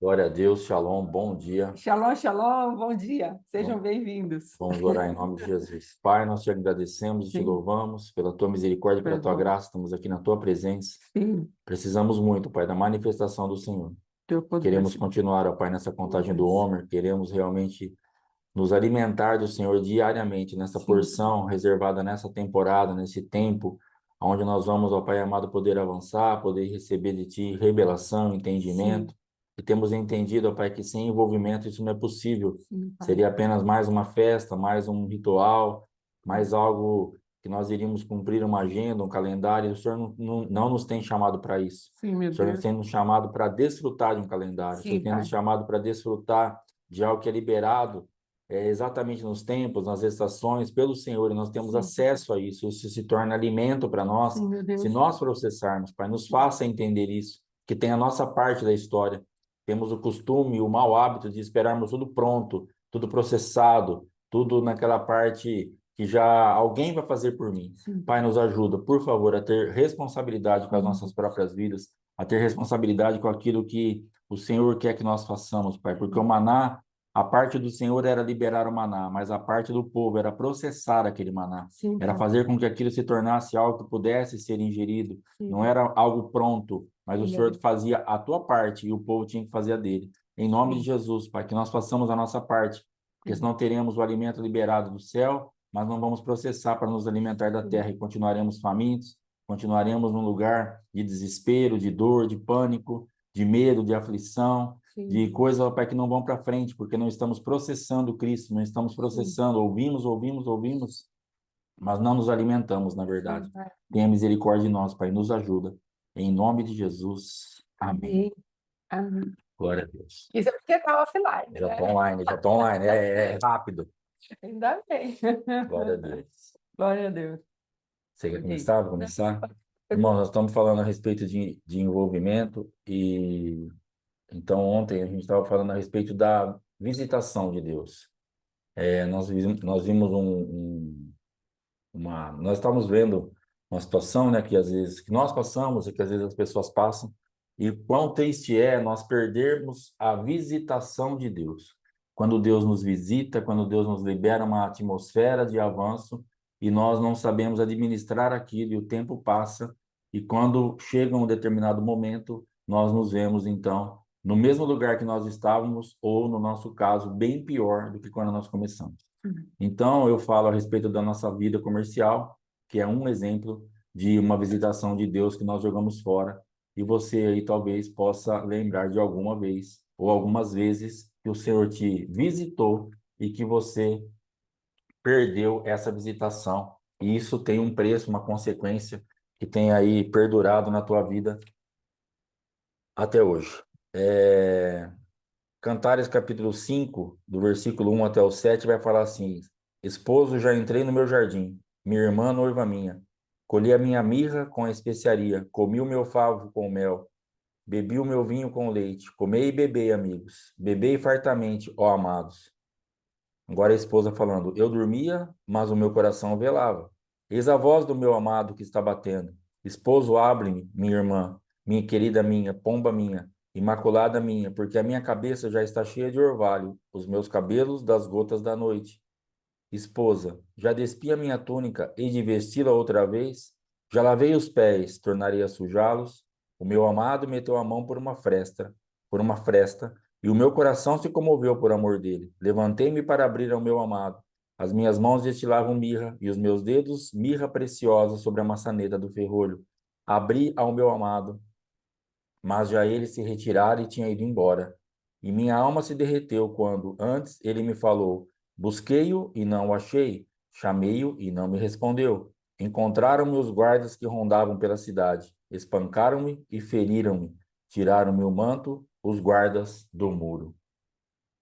Glória a Deus, Shalom, bom dia. Shalom, shalom, bom dia. Sejam Vamos bem-vindos. vamos orar em nome de Jesus. Pai, nós te agradecemos e te Sim, louvamos pela tua misericórdia e pela tua perdão. graça. Estamos aqui na tua presença. Sim, Precisamos muito, Pai, da manifestação do Senhor. teu poder, Queremos Senhor. continuar, ó Pai, nessa contagem do Isso. Homer. Queremos realmente nos alimentar do Senhor diariamente, nessa Sim, porção reservada nessa temporada, nesse tempo, onde nós vamos, ó Pai amado, poder avançar, poder receber de Ti revelação, sim, entendimento. E temos entendido, ó Pai, que sem envolvimento isso não é possível. sim, Pai. Seria apenas mais uma festa, mais um ritual, mais Sim, algo que nós iríamos cumprir uma agenda, um calendário. O Senhor não nos tem chamado para isso. sim, meu O Senhor Deus. tem nos chamado para desfrutar de um calendário. O Senhor Sim, tem nos Pai. chamado para desfrutar de algo que é liberado exatamente nos tempos, nas estações, pelo Senhor, e nós temos Sim, acesso a isso. Isso se torna alimento para nós, sim, meu se Deus. nós processarmos, Pai, nos faça entender isso, que tem a nossa parte da história. Temos o costume, o mau hábito de esperarmos tudo pronto, tudo processado, tudo naquela parte que já alguém vai fazer por mim. Sim, Pai, nos ajuda, por favor, a ter responsabilidade com as sim, nossas próprias vidas, a ter responsabilidade com aquilo que o Senhor quer que nós façamos, Pai, porque o maná, a parte do Senhor era liberar o maná, mas a parte do povo era processar aquele maná, sim, era Pai. fazer com que aquilo se tornasse algo que pudesse ser ingerido, Sim, não era algo pronto, mas o sim, meu Senhor Deus. fazia a tua parte e o povo tinha que fazer a dele. Em nome de Sim, Jesus, Pai, que nós façamos a nossa parte, porque sim, senão teremos o alimento liberado do céu, mas não vamos processar para nos alimentar da sim, terra e continuaremos famintos, continuaremos num lugar de desespero, de dor, de pânico, de medo, de aflição, de sim, coisas, ó Pai, que não vão para frente, porque não estamos processando Cristo, não estamos sim, processando, ouvimos, mas não nos alimentamos, na sim, verdade. Pai. Tenha misericórdia de nós, Pai, nos ajuda. Em nome de Jesus. Amém. Amém. Amém. Glória a Deus. Isso é porque está offline, né? Já estou online, é rápido. Ainda bem. Glória a Deus. Glória a Deus. Você quer Ok. começar? Vou começar? Irmão, nós estamos falando a respeito de envolvimento e então ontem a gente estava falando a respeito da visitação de Deus. Nós vimos nós estamos vendo uma situação, né, que às vezes que nós passamos e que às vezes as pessoas passam, e quão triste é nós perdermos a visitação de Deus. Quando Deus nos visita, quando Deus nos libera uma atmosfera de avanço e nós não sabemos administrar aquilo, e o tempo passa, e quando chega um determinado momento, nós nos vemos então no mesmo lugar que nós estávamos, ou no nosso caso, bem pior do que quando nós começamos. Então, eu falo a respeito da nossa vida comercial, que é um exemplo de uma visitação de Deus que nós jogamos fora, e você aí talvez possa lembrar de alguma vez ou algumas vezes que o Senhor te visitou e que você perdeu essa visitação. E isso tem um preço, uma consequência que tem aí perdurado na tua vida até hoje. Cantares capítulo 5 do versículo 1 até o 7 vai falar assim: Esposo, já entrei no meu jardim, minha irmã, noiva minha. Colhi a minha mirra com a especiaria, comi o meu favo com mel, bebi o meu vinho com leite. Comei e bebei, amigos, bebei fartamente, ó amados. Agora a esposa falando: Eu dormia, mas o meu coração velava. Eis a voz do meu amado que está batendo. Esposo, abre-me, minha irmã, minha querida minha, pomba minha, imaculada minha, porque a minha cabeça já está cheia de orvalho, os meus cabelos das gotas da noite. Esposa, já despi a minha túnica e de vesti-la outra vez? Já lavei os pés, tornarei a sujá-los. O meu amado meteu a mão por uma fresta, e o meu coração se comoveu por amor dele. Levantei-me para abrir ao meu amado. As minhas mãos destilavam mirra, e os meus dedos mirra preciosa sobre a maçaneta do ferrolho. Abri ao meu amado, mas já ele se retirara e tinha ido embora. E minha alma se derreteu quando, antes, ele me falou: Busquei-o e não o achei, chamei-o e não me respondeu. Encontraram-me os guardas que rondavam pela cidade, espancaram-me e feriram-me, tiraram-me o manto, os guardas do muro.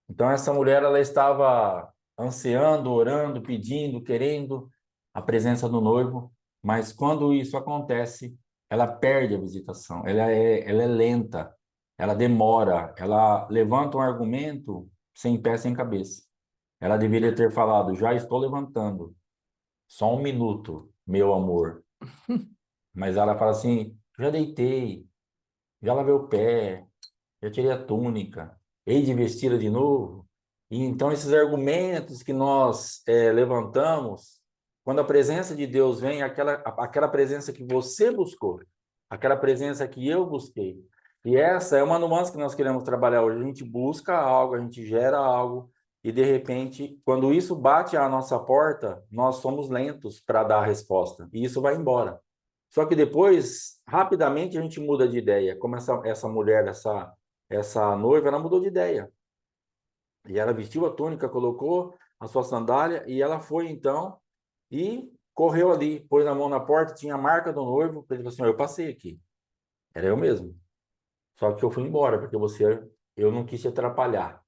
Então, essa mulher, ela estava ansiando, orando, pedindo, querendo a presença do noivo, mas quando isso acontece, ela perde a visitação, ela é lenta, ela demora, ela levanta um argumento sem pé, sem cabeça. Ela deveria ter falado: Já estou levantando, só um minuto, meu amor. Mas ela fala assim: Já deitei, já lavei o pé, já tirei a túnica, hei de vesti-la de novo. E então esses argumentos que nós levantamos, quando a presença de Deus vem, aquela presença que você buscou, aquela presença que eu busquei. E essa é uma nuance que nós queremos trabalhar hoje. A gente busca algo, a gente gera algo, e de repente, quando isso bate à nossa porta, nós somos lentos para dar a resposta, e isso vai embora. Só que depois, rapidamente, a gente muda de ideia. Como essa mulher, essa noiva, ela mudou de ideia. E ela vestiu a túnica, colocou a sua sandália, e ela foi então e correu ali, pôs a mão na porta, tinha a marca do noivo. Ele falou assim: eu passei aqui. Era eu mesmo. Só que eu fui embora, porque eu não quis te atrapalhar.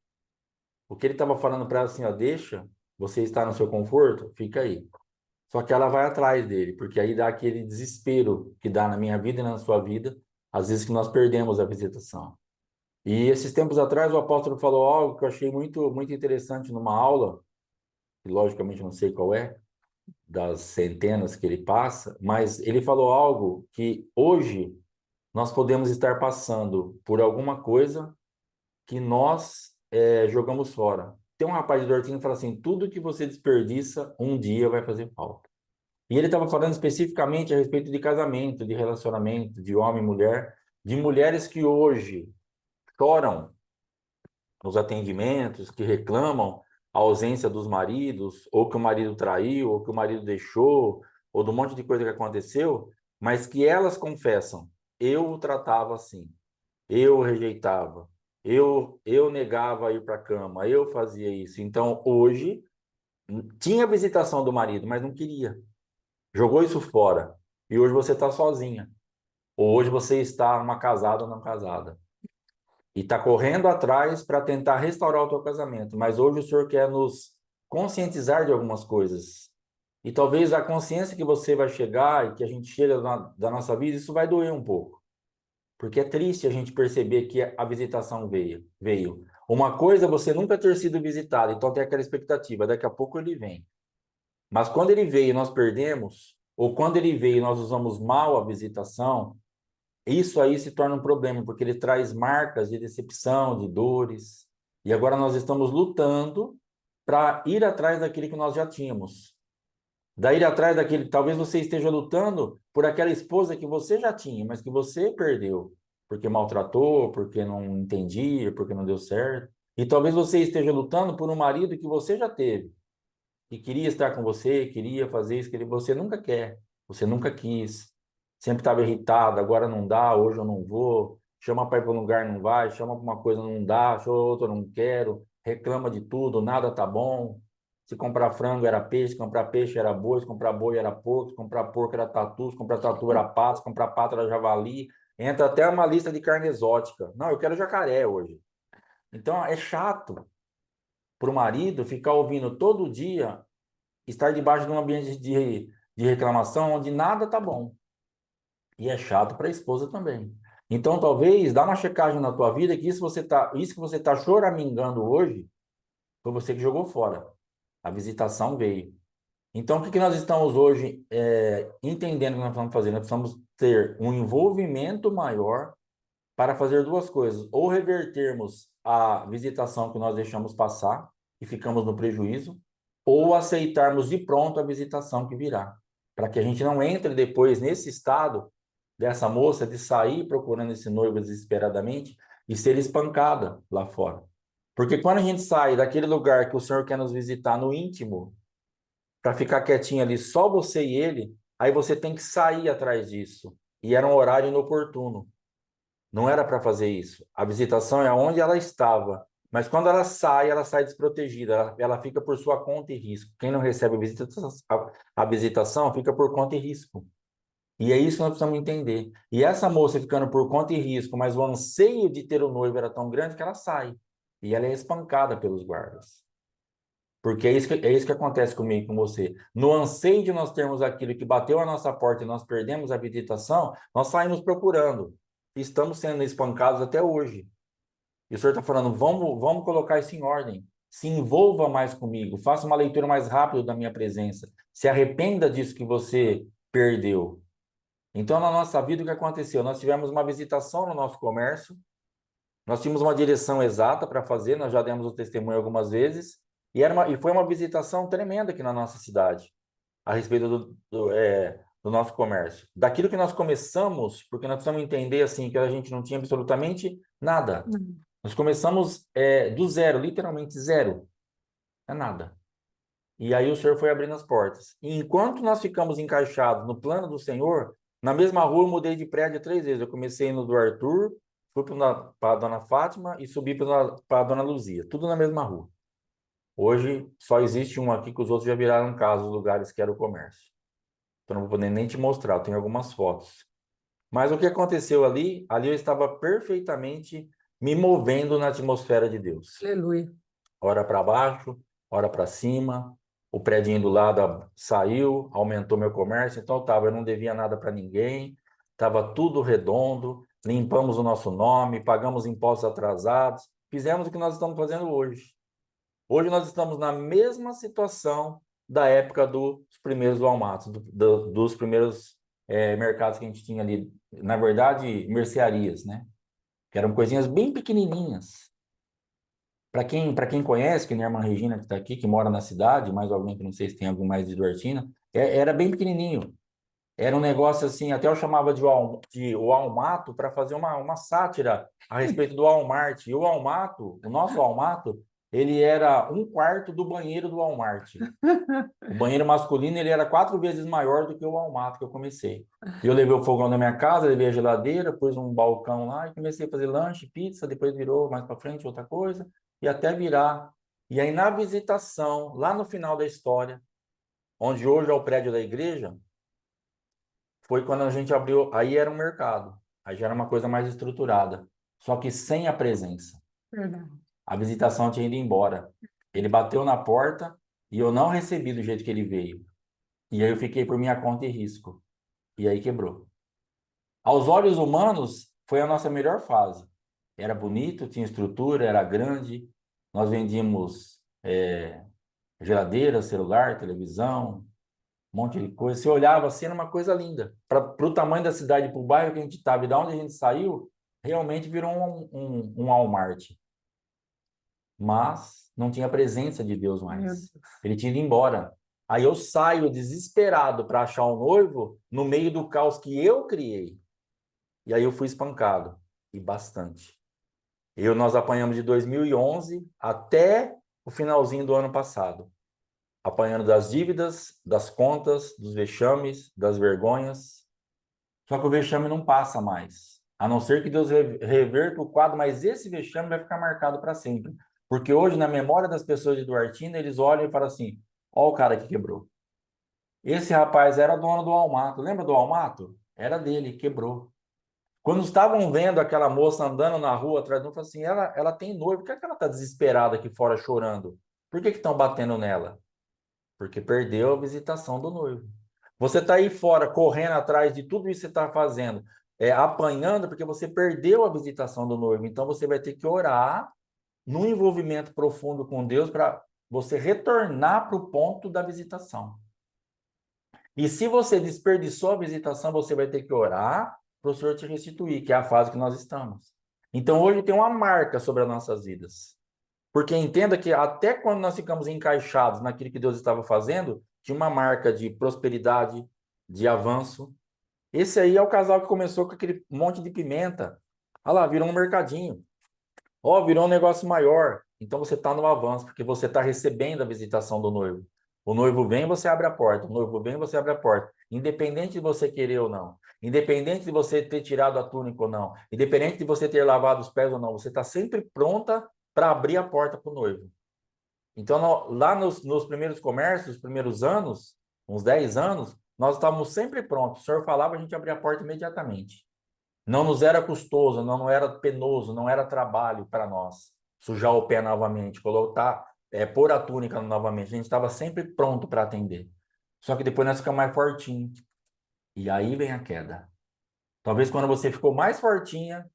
O que ele estava falando para ela assim: ó, deixa, você está no seu conforto, fica aí. Só que ela vai atrás dele, porque aí dá aquele desespero que dá na minha vida e na sua vida, às vezes que nós perdemos a visitação. E esses tempos atrás o apóstolo falou algo que eu achei muito, muito interessante numa aula, que logicamente não sei qual é, das centenas que ele passa, mas ele falou algo que hoje nós podemos estar passando por alguma coisa que nós jogamos fora. Tem um rapaz de Dortino que fala assim: tudo que você desperdiça, um dia vai fazer falta. E ele estava falando especificamente a respeito de casamento, de relacionamento, de homem e mulher, de mulheres que hoje choram nos atendimentos, que reclamam a ausência dos maridos, ou que o marido traiu, ou que o marido deixou, ou do monte de coisa que aconteceu, mas que elas confessam: eu o tratava assim, eu o rejeitava, eu negava ir para a cama, eu fazia isso. Então, hoje, tinha visitação do marido, mas não queria. Jogou isso fora. E hoje você está sozinha. Ou hoje você está uma casada ou não casada. E está correndo atrás para tentar restaurar o teu casamento. Mas hoje o Senhor quer nos conscientizar de algumas coisas. E talvez a consciência que você vai chegar e que a gente chega da nossa vida, isso vai doer um pouco. Porque é triste a gente perceber que a visitação veio. Uma coisa é você nunca ter sido visitado, então tem aquela expectativa, daqui a pouco ele vem. Mas quando ele veio e nós perdemos, ou quando ele veio e nós usamos mal a visitação, isso aí se torna um problema, porque ele traz marcas de decepção, de dores. E agora nós estamos lutando para ir atrás daquele que nós já tínhamos. Da ir atrás daquele, talvez você esteja lutando por aquela esposa que você já tinha, mas que você perdeu, porque maltratou, porque não entendia, porque não deu certo. E talvez você esteja lutando por um marido que você já teve, que queria estar com você, queria fazer isso que você nunca quer, você nunca quis, sempre estava irritado, agora não dá, hoje eu não vou, chama para ir para um lugar, não vai, chama para uma coisa, não dá, chama outra, não quero, reclama de tudo, nada tá bom. Se comprar frango era peixe, se comprar peixe era boi, se comprar boi era porco, se comprar porco era tatu, se comprar tatu era pato, se comprar pato era javali. Entra até uma lista de carne exótica. Não, eu quero jacaré hoje. Então é chato para o marido ficar ouvindo todo dia, estar debaixo de um ambiente de reclamação onde nada tá bom. E é chato para a esposa também. Então, talvez, dá uma checagem na tua vida que isso que você tá choramingando hoje, foi você que jogou fora. A visitação veio. Então, o que nós estamos hoje entendendo que nós vamos fazer? Nós precisamos ter um envolvimento maior para fazer duas coisas: ou revertermos a visitação que nós deixamos passar e ficamos no prejuízo, ou aceitarmos de pronto a visitação que virá, para que a gente não entre depois nesse estado dessa moça de sair procurando esse noivo desesperadamente e ser espancada lá fora. Porque quando a gente sai daquele lugar que o Senhor quer nos visitar no íntimo, para ficar quietinho ali, só você e ele, aí você tem que sair atrás disso. E era um horário inoportuno. Não era para fazer isso. A visitação é onde ela estava. Mas quando ela sai desprotegida. Ela fica por sua conta e risco. Quem não recebe a visitação fica por conta e risco. E é isso que nós precisamos entender. E essa moça ficando por conta e risco, mas o anseio de ter o noivo era tão grande que ela sai. E ela é espancada pelos guardas. Porque é isso que acontece comigo e com você. No anseio de nós termos aquilo que bateu a nossa porta e nós perdemos a visitação, nós saímos procurando. Estamos sendo espancados até hoje. E o senhor está falando: vamos colocar isso em ordem. Se envolva mais comigo. Faça uma leitura mais rápida da minha presença. Se arrependa disso que você perdeu. Então, na nossa vida, o que aconteceu? Nós tivemos uma visitação no nosso comércio, Nós tínhamos uma direção exata para fazer, nós já demos o testemunho algumas vezes, e foi uma visitação tremenda aqui na nossa cidade, a respeito do nosso comércio. Daquilo que nós começamos, porque nós precisamos entender assim, que a gente não tinha absolutamente nada. Nós começamos do zero, literalmente zero. É nada. E aí o Senhor foi abrindo as portas. E enquanto nós ficamos encaixados no plano do Senhor, na mesma rua eu mudei de prédio 3 vezes. Eu comecei no do Arthur, fui para a Dona Fátima e subi para a Dona Luzia. Tudo na mesma rua. Hoje só existe um aqui que os outros já viraram casa, os lugares que era o comércio. Então não vou poder nem te mostrar, eu tenho algumas fotos. Mas o que aconteceu ali? Ali eu estava perfeitamente me movendo na atmosfera de Deus. Aleluia. Ora para baixo, ora para cima. O prédio do lado saiu, aumentou meu comércio, então eu não devia nada para ninguém, estava tudo redondo, limpamos o nosso nome, pagamos impostos atrasados, fizemos o que nós estamos fazendo hoje. Hoje nós estamos na mesma situação da época dos primeiros Walmarts, dos primeiros mercados que a gente tinha ali, na verdade, mercearias, né? Que eram coisinhas bem pequenininhas. Para quem conhece, que nem a irmã Regina que está aqui, que mora na cidade, mais alguém que não sei se tem algum mais de Duartina, era bem pequenininho. Era um negócio assim, até eu chamava de Walmato para fazer uma sátira a respeito do Walmart. E o Walmato, o nosso Walmato, ele era um quarto do banheiro do Walmart. O banheiro masculino ele era 4 vezes maior do que o Walmart que eu comecei. E eu levei o fogão da minha casa, levei a geladeira, pus um balcão lá e comecei a fazer lanche, pizza, depois virou mais para frente outra coisa, e até virar. E aí na visitação, lá no final da história, onde hoje é o prédio da igreja, foi quando a gente abriu, aí era um mercado, aí já era uma coisa mais estruturada, só que sem a presença. Verdade. A visitação tinha ido embora. Ele bateu na porta e eu não recebi do jeito que ele veio. E aí eu fiquei por minha conta e risco. E aí quebrou. Aos olhos humanos, foi a nossa melhor fase. Era bonito, tinha estrutura, era grande. Nós vendíamos geladeira, celular, televisão, um monte de coisa. Você olhava assim, era uma coisa linda. Para o tamanho da cidade, para o bairro que a gente estava e de onde a gente saiu, realmente virou um Walmart. Mas não tinha presença de Deus mais. Ele tinha ido embora. Aí eu saio desesperado para achar um noivo no meio do caos que eu criei. E aí eu fui espancado. E bastante. Nós apanhamos de 2011 até o finalzinho do ano passado. Apanhando das dívidas, das contas, dos vexames, das vergonhas. Só que o vexame não passa mais. A não ser que Deus reverta o quadro, mas esse vexame vai ficar marcado para sempre. Porque hoje, na memória das pessoas de Duartina, eles olham e falam assim: ó o cara que quebrou. Esse rapaz era dono do Almato. Lembra do Almato? Era dele, quebrou. Quando estavam vendo aquela moça andando na rua atrás de um, falaram assim: ela tem noivo, por que ela está desesperada aqui fora chorando? Por que estão batendo nela? Porque perdeu a visitação do noivo. Você está aí fora correndo atrás de tudo isso que você está fazendo, apanhando, porque você perdeu a visitação do noivo. Então você vai ter que orar num envolvimento profundo com Deus para você retornar para o ponto da visitação. E se você desperdiçou a visitação, você vai ter que orar para o Senhor te restituir, que é a fase que nós estamos. Então hoje tem uma marca sobre as nossas vidas. Porque entenda que até quando nós ficamos encaixados naquilo que Deus estava fazendo, tinha uma marca de prosperidade, de avanço. Esse aí é o casal que começou com aquele monte de pimenta. Olha lá, virou um mercadinho. Ó, virou um negócio maior. Então você está no avanço, porque você está recebendo a visitação do noivo. O noivo vem, você abre a porta. O noivo vem, você abre a porta. Independente de você querer ou não. Independente de você ter tirado a túnica ou não. Independente de você ter lavado os pés ou não. Você está sempre pronta para abrir a porta para o noivo. Então, lá nos primeiros comércios, os primeiros anos, uns 10 anos, nós estávamos sempre prontos. O senhor falava, a gente abria a porta imediatamente. Não nos era custoso, não era penoso, não era trabalho para nós sujar o pé novamente, colocar, pôr a túnica novamente. A gente estava sempre pronto para atender. Só que depois nós ficamos mais fortinhos. E aí vem a queda. Talvez quando você ficou mais fortinha,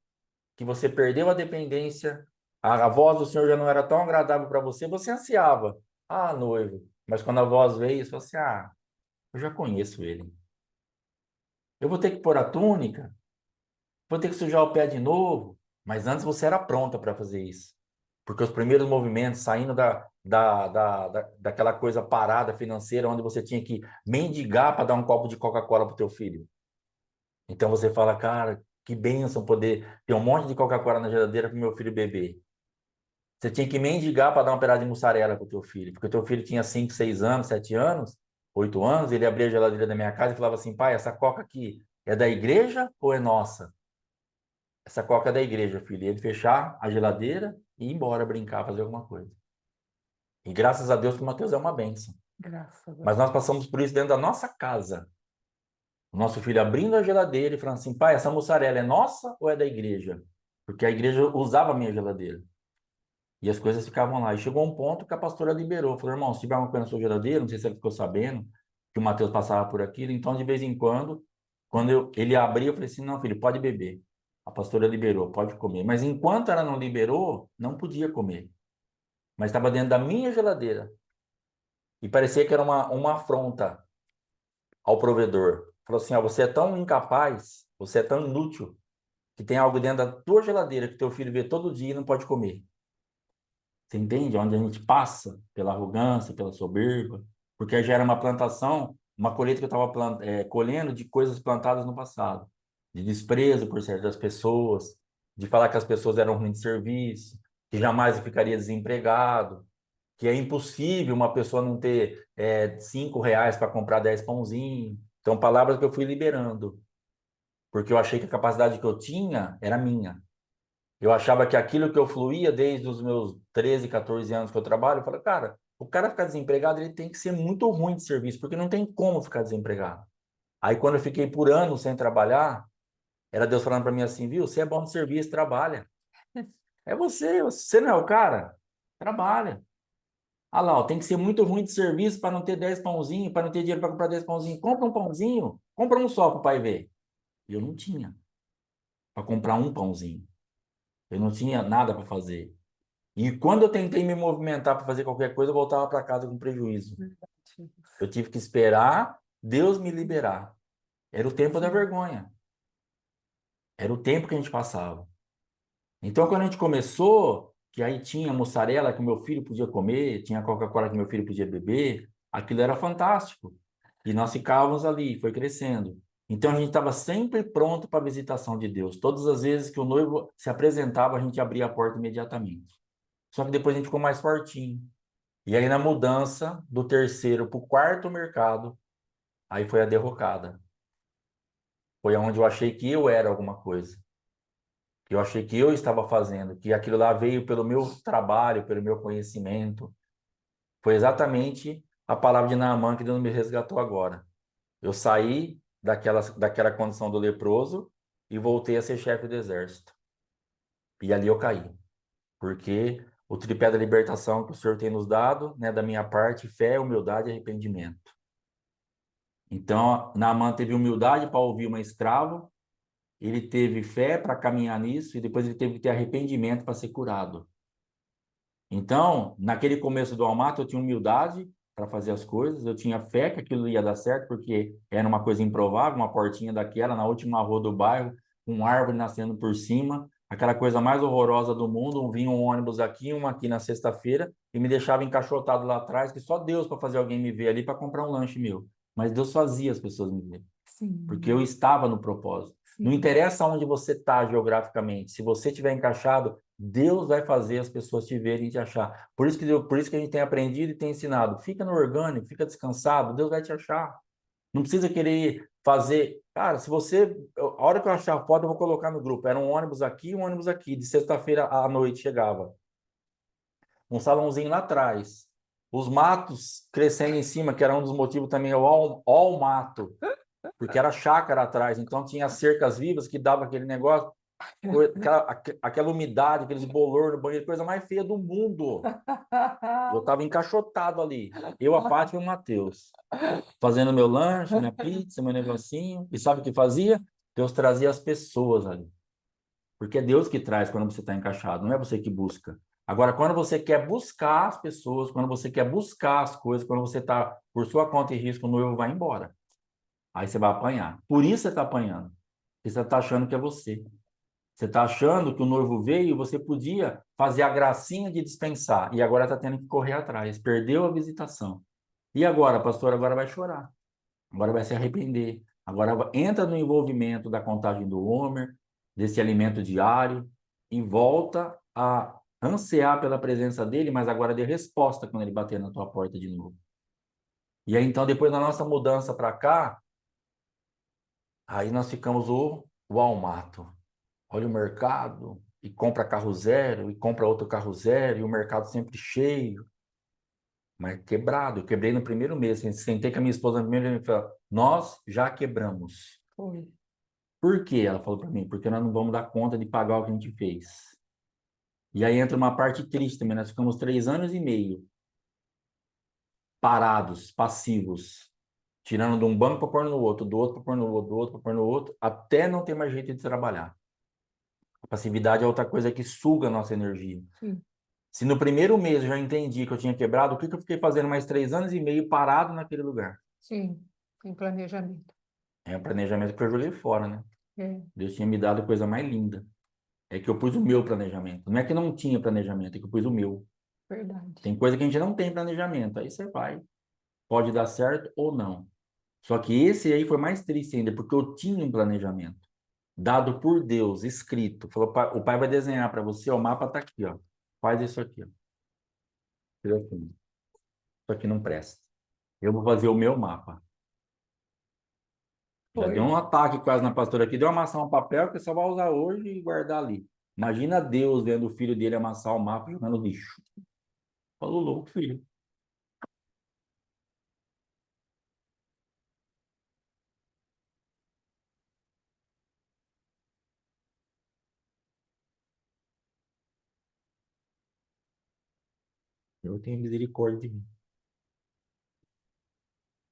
que você perdeu a dependência, a voz do Senhor já não era tão agradável para você, você ansiava. Ah, noivo. Mas quando a voz veio, você falou assim: ah, eu já conheço ele. Eu vou ter que pôr a túnica? Vou ter que sujar o pé de novo? Mas antes você era pronta para fazer isso. Porque os primeiros movimentos, saindo daquela coisa parada financeira, onde você tinha que mendigar para dar um copo de Coca-Cola para o teu filho. Então você fala, cara, que bênção poder ter um monte de Coca-Cola na geladeira para o meu filho beber. Você tinha que mendigar para dar um pedaço de mussarela para o teu filho. Porque o teu filho tinha 5, 6 anos, 7 anos, 8 anos, ele abria a geladeira da minha casa e falava assim, pai, essa Coca aqui é da igreja ou é nossa? Essa Coca é da igreja, filho. E ele fechar a geladeira e ir embora brincar, fazer alguma coisa. E graças a Deus que o Mateus é uma bênção. Graças a Deus. Mas nós passamos por isso dentro da nossa casa. O nosso filho abrindo a geladeira e falando assim, pai, essa mussarela é nossa ou é da igreja? Porque a igreja usava a minha geladeira. E as coisas ficavam lá. E chegou um ponto que a pastora liberou. Falou, irmão, se tiver uma coisa na sua geladeira, não sei se ele ficou sabendo, que o Mateus passava por aquilo. Então, de vez em quando, ele abria, eu falei assim, não, filho, pode beber. A pastora liberou, pode comer. Mas enquanto ela não liberou, não podia comer. Mas estava dentro da minha geladeira. E parecia que era uma afronta ao provedor. Falou assim, ó, você é tão incapaz, você é tão inútil, que tem algo dentro da tua geladeira que teu filho vê todo dia e não pode comer. Você entende? Onde a gente passa pela arrogância, pela soberba, porque gera uma plantação, uma colheita que eu estava colhendo de coisas plantadas no passado, de desprezo por certas pessoas, de falar que as pessoas eram ruins de serviço, que jamais eu ficaria desempregado, que é impossível uma pessoa não ter R$ 5 para comprar 10 pãozinhos. Então, palavras que eu fui liberando, porque eu achei que a capacidade que eu tinha era minha. Eu achava que aquilo que eu fluía desde os meus 13, 14 anos que eu trabalho, eu falei, cara, o cara ficar desempregado, ele tem que ser muito ruim de serviço, porque não tem como ficar desempregado. Aí, quando eu fiquei por anos sem trabalhar, era Deus falando para mim assim, viu, você é bom de serviço, trabalha. É você não é o cara? Trabalha. Ah lá, ó, tem que ser muito ruim de serviço para não ter 10 pãozinhos, para não ter dinheiro para comprar 10 pãozinhos. Compra um pãozinho, compra um só para o pai ver. E eu não tinha para comprar um pãozinho. Eu não tinha nada para fazer. E quando eu tentei me movimentar para fazer qualquer coisa, eu voltava para casa com prejuízo. Eu tive que esperar Deus me liberar. Era o tempo da vergonha. Era o tempo que a gente passava. Então, quando a gente começou, que aí tinha mussarela que meu filho podia comer, tinha Coca-Cola que meu filho podia beber, aquilo era fantástico. E nós ficávamos ali, foi crescendo. Então, a gente estava sempre pronto para a visitação de Deus. Todas as vezes que o noivo se apresentava, a gente abria a porta imediatamente. Só que depois a gente ficou mais fortinho. E aí, na mudança do terceiro para o quarto mercado, aí foi a derrocada. Foi onde eu achei que eu era alguma coisa. Que eu achei que eu estava fazendo, que aquilo lá veio pelo meu trabalho, pelo meu conhecimento. Foi exatamente a palavra de Naamã que Deus me resgatou agora. Eu saí daquela condição do leproso e voltei a ser chefe do exército. E ali eu caí. Porque o tripé da libertação que o Senhor tem nos dado, né, da minha parte, fé, humildade e arrependimento. Então, Naamã teve humildade para ouvir uma escrava, ele teve fé para caminhar nisso e depois ele teve que ter arrependimento para ser curado. Então, naquele começo do Almato, eu tinha humildade para fazer as coisas, eu tinha fé que aquilo ia dar certo, porque era uma coisa improvável, uma portinha daquela na última rua do bairro, com árvore nascendo por cima, aquela coisa mais horrorosa do mundo, vinha um ônibus aqui, um aqui na sexta-feira, e me deixava encaixotado lá atrás, que só Deus para fazer alguém me ver ali para comprar um lanche meu. Mas Deus fazia as pessoas me verem, porque eu Sim, estava no propósito. Não sim. interessa onde você está geograficamente, se você estiver encaixado, Deus vai fazer as pessoas te verem e te achar. Por isso que a gente tem aprendido e tem ensinado. Fica no orgânico, fica descansado, Deus vai te achar. Não precisa querer fazer. Cara, se você. A hora que eu achar a foto, eu vou colocar no grupo. Era um ônibus aqui, um ônibus aqui. De sexta-feira à noite chegava. Um salãozinho lá atrás. Os matos crescendo em cima, que era um dos motivos também, o mato. Porque era chácara atrás, então tinha cercas vivas que dava aquele negócio. Aquela umidade, aqueles bolor no banheiro, coisa mais feia do mundo. Eu estava encaixotado ali. Eu, a Fátima e o Matheus. Fazendo meu lanche, minha pizza, meu negocinho. E sabe o que fazia? Deus trazia as pessoas ali. Porque é Deus que traz quando você está encaixado, não é você que busca. Agora, quando você quer buscar as pessoas, quando você quer buscar as coisas, quando você está por sua conta e risco, o noivo vai embora. Aí você vai apanhar. Por isso você está apanhando. Porque você está achando que é você. Você está achando que o noivo veio e você podia fazer a gracinha de dispensar. E agora está tendo que correr atrás. Perdeu a visitação. E agora, pastor? Agora vai chorar. Agora vai se arrepender. Agora entra no envolvimento da contagem do Homer, desse alimento diário, e volta a ansiar pela presença dele, mas agora dê resposta quando ele bater na tua porta de novo. E aí, então, depois da nossa mudança para cá, aí nós ficamos o almato. Olha o mercado, e compra carro zero, e compra outro carro zero, e o mercado sempre cheio, mas quebrado. Eu quebrei no primeiro mês. Sentei com a minha esposa no primeiro mês e falei, nós já quebramos. Foi. Por quê? Ela falou para mim, porque nós não vamos dar conta de pagar o que a gente fez. E aí entra uma parte triste também. Nós ficamos 3 anos e meio parados, passivos, tirando de um banco para pôr no outro, do outro para pôr no outro, do outro para pôr no outro, até não ter mais jeito de trabalhar. A passividade é outra coisa que suga a nossa energia. Sim. Se no primeiro mês eu já entendi que eu tinha quebrado, o que eu fiquei fazendo mais 3 anos e meio parado naquele lugar? Sim. Tem planejamento. É um planejamento que eu joguei fora, né? É, Deus tinha me dado coisa mais linda. É que eu pus o meu planejamento. Não é que não tinha planejamento, é que eu pus o meu. verdade. Tem coisa que a gente não tem planejamento. Aí você vai. Pode dar certo ou não. Só que esse aí foi mais triste ainda, porque eu tinha um planejamento dado por Deus, escrito. Falou, o pai vai desenhar para você, ó, o mapa tá aqui, ó. Faz isso aqui, ó. Isso aqui não presta. Eu vou fazer o meu mapa. Já deu Foi. um ataque quase na pastora aqui, deu amassar um papel que só vai usar hoje e guardar ali. Imagina Deus vendo o filho dele amassar o mapa e jogar no lixo. Falou louco, filho. Eu tenho misericórdia de mim.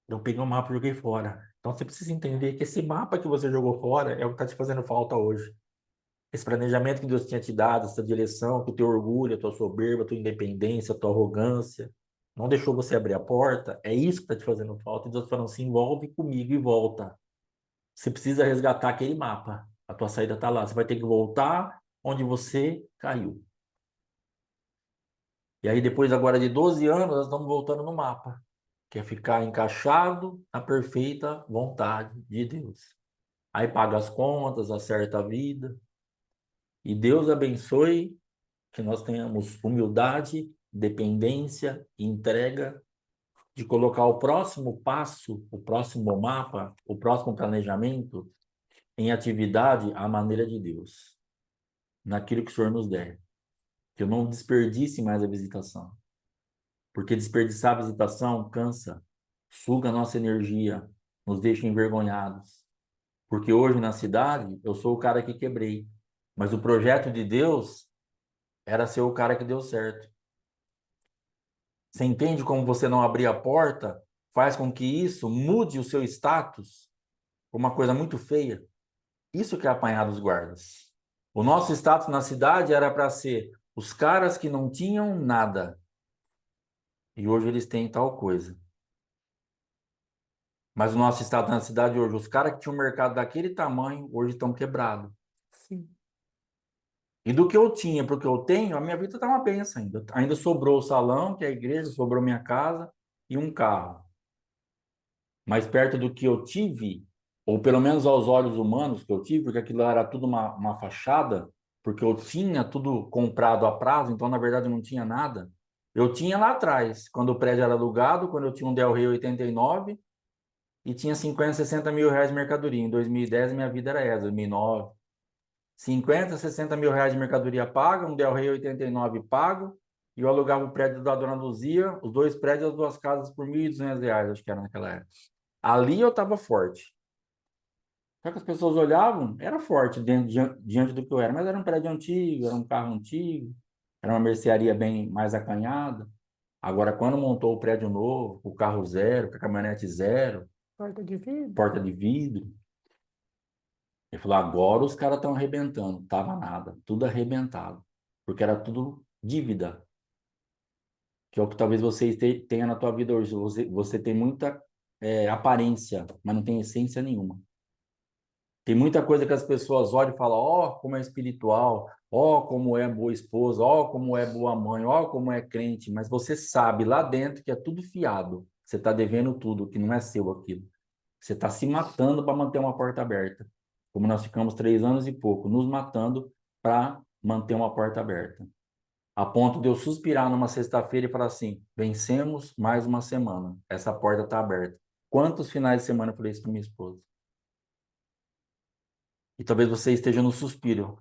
Eu peguei o mapa e joguei fora. Então você precisa entender que esse mapa que você jogou fora é o que está te fazendo falta hoje. Esse planejamento que Deus tinha te dado, essa direção, que o teu orgulho, a tua soberba, a tua independência, a tua arrogância, não deixou você abrir a porta, é isso que está te fazendo falta. E Deus falando, se envolve comigo e volta. Você precisa resgatar aquele mapa. A tua saída está lá. Você vai ter que voltar onde você caiu. E aí, depois agora de 12 anos, nós estamos voltando no mapa, que é ficar encaixado na perfeita vontade de Deus. Aí paga as contas, acerta a vida. E Deus abençoe que nós tenhamos humildade, dependência e entrega de colocar o próximo passo, o próximo mapa, o próximo planejamento em atividade à maneira de Deus, naquilo que o Senhor nos der. Que eu não desperdice mais a visitação. Porque desperdiçar a visitação cansa, suga a nossa energia, nos deixa envergonhados. Porque hoje na cidade eu sou o cara que quebrei, mas o projeto de Deus era ser o cara que deu certo. Você entende como você não abrir a porta faz com que isso mude o seu status por uma coisa muito feia? Isso que é apanhar dos guardas. O nosso status na cidade era para ser os caras que não tinham nada. E hoje eles têm tal coisa. Mas o nosso status na cidade hoje, os caras que tinham um mercado daquele tamanho, hoje estão quebrados. Sim. E do que eu tinha para o que eu tenho, a minha vida está uma benção ainda. Ainda sobrou o salão, que é a igreja, sobrou minha casa e um carro. Mas perto do que eu tive, ou pelo menos aos olhos humanos que eu tive, porque aquilo era tudo uma fachada, porque eu tinha tudo comprado a prazo, então na verdade eu não tinha nada. Eu tinha lá atrás, quando o prédio era alugado, quando eu tinha um Del Rey 89 e tinha 50, 60 mil reais de mercadoria. Em 2010 minha vida era essa, 2009. 50, 60 mil reais de mercadoria paga, um Del Rey 89 pago, e eu alugava o prédio da Dona Luzia, os dois prédios, as duas casas por R$ 1.200, acho que era naquela época. Ali eu estava forte. Só que as pessoas olhavam, era forte diante do que eu era, mas era um prédio antigo, era um carro antigo, era uma mercearia bem mais acanhada. Agora, quando montou o prédio novo, o carro zero, com a caminhonete zero, Porta de vidro. porta de vidro, ele falou, agora os caras estão arrebentando. Tava nada, tudo arrebentado. Porque era tudo dívida, que é o que talvez você tenha na tua vida hoje. Você tem muita aparência, mas não tem essência nenhuma. Tem muita coisa que as pessoas olham e falam, ó, como é espiritual, ó, como é boa esposa, ó, como é boa mãe, ó, como é crente, mas você sabe lá dentro que é tudo fiado. Você está devendo tudo, que não é seu aquilo. Você está se matando para manter uma porta aberta. Como nós ficamos 3 anos e pouco, nos matando para manter uma porta aberta. A ponto de eu suspirar numa sexta-feira e falar assim, vencemos mais uma semana. Essa porta está aberta. Quantos finais de semana eu falei isso para minha esposa? E talvez você esteja no suspiro.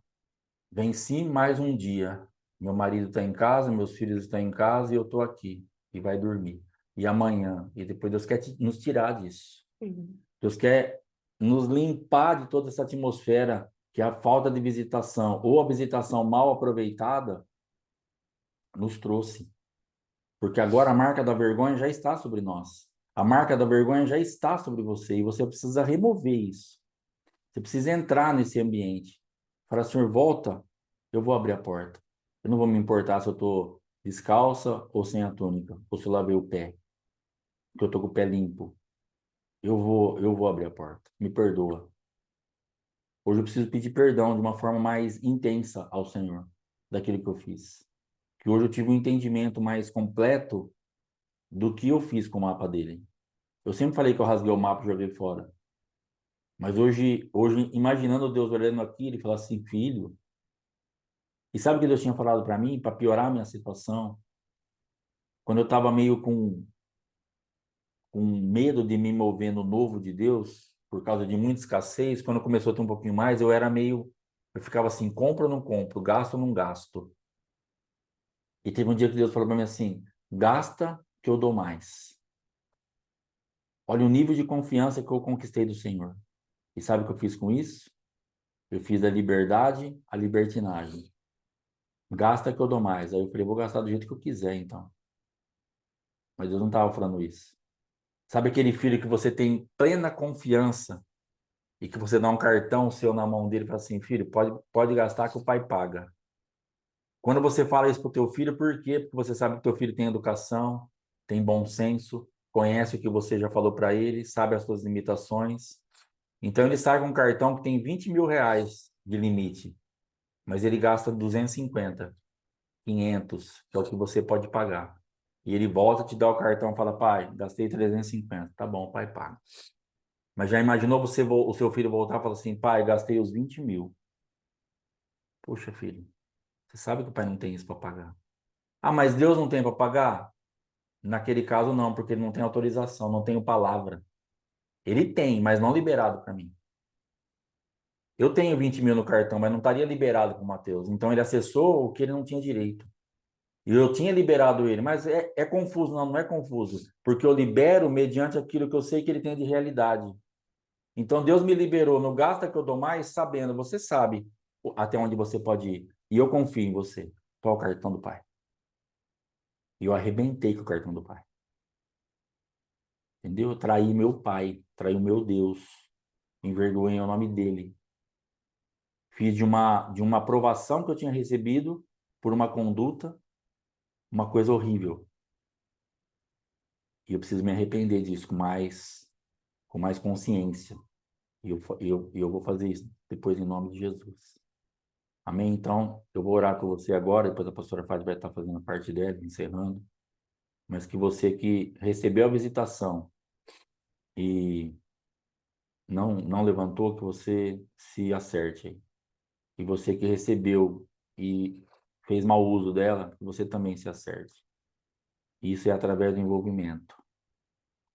Venci mais um dia. Meu marido está em casa, meus filhos estão em casa e eu estou aqui. E vai dormir. E amanhã. E depois Deus quer nos tirar disso. Sim. Deus quer nos limpar de toda essa atmosfera que a falta de visitação ou a visitação mal aproveitada nos trouxe. Porque agora a marca da vergonha já está sobre nós. A marca da vergonha já está sobre você e você precisa remover isso. Você precisa entrar nesse ambiente. Falar, Senhor, volta, eu vou abrir a porta. Eu não vou me importar se eu estou descalça ou sem a túnica, ou se eu lavei o pé, que eu estou com o pé limpo. Eu vou abrir a porta. Me perdoa. Hoje eu preciso pedir perdão de uma forma mais intensa ao Senhor daquilo que eu fiz. Que hoje eu tive um entendimento mais completo do que eu fiz com o mapa dele. Eu sempre falei que eu rasguei o mapa e joguei fora. Mas hoje, imaginando Deus olhando aqui, ele fala assim, filho. E sabe o que Deus tinha falado para mim, para piorar a minha situação? Quando eu estava meio com medo de me mover no novo de Deus, por causa de muita escassez, quando começou a ter um pouquinho mais, eu ficava assim, compro ou não compro, gasto ou não gasto. E teve um dia que Deus falou para mim assim, gasta que eu dou mais. Olha o nível de confiança que eu conquistei do Senhor. E sabe o que eu fiz com isso? Eu fiz da liberdade a libertinagem. Gasta que eu dou mais. Aí eu falei, vou gastar do jeito que eu quiser, então. Mas Deus não estava falando isso. Sabe aquele filho que você tem plena confiança e que você dá um cartão seu na mão dele e fala assim, filho, pode gastar que o pai paga. Quando você fala isso pro teu filho, por quê? Porque você sabe que teu filho tem educação, tem bom senso, conhece o que você já falou para ele, sabe as suas limitações. Então ele sai com um cartão que tem 20 mil reais de limite, mas ele gasta 250, 500, que é o que você pode pagar. E ele volta, te dá o cartão e fala, pai, gastei 350. Tá bom, pai paga. Mas já imaginou o seu filho voltar e falar assim, pai, gastei os 20 mil. Poxa, filho, você sabe que o pai não tem isso para pagar. Ah, mas Deus não tem para pagar? Naquele caso, não, porque ele não tem autorização, não tem palavra. Ele tem, mas não liberado para mim. Eu tenho 20 mil no cartão, mas não estaria liberado para o Mateus. Então ele acessou o que ele não tinha direito. E eu tinha liberado ele, mas é confuso, não é confuso. Porque eu libero mediante aquilo que eu sei que ele tem de realidade. Então Deus me liberou no gasta que eu dou mais, sabendo, você sabe até onde você pode ir. E eu confio em você. Qual é o cartão do pai? E eu arrebentei com o cartão do pai. Entendeu? Eu traí meu pai, traí o meu Deus, envergonhei o nome dele. Fiz de uma aprovação que eu tinha recebido por uma conduta, uma coisa horrível. E eu preciso me arrepender disso com mais consciência. E eu vou fazer isso depois em nome de Jesus. Amém? Então, eu vou orar com você agora, depois a pastora Fátima vai estar fazendo a parte dela, encerrando. Mas que você que recebeu a visitação e não levantou, que você se acerte aí. E você que recebeu e fez mau uso dela, que você também se acerte. Isso é através do envolvimento.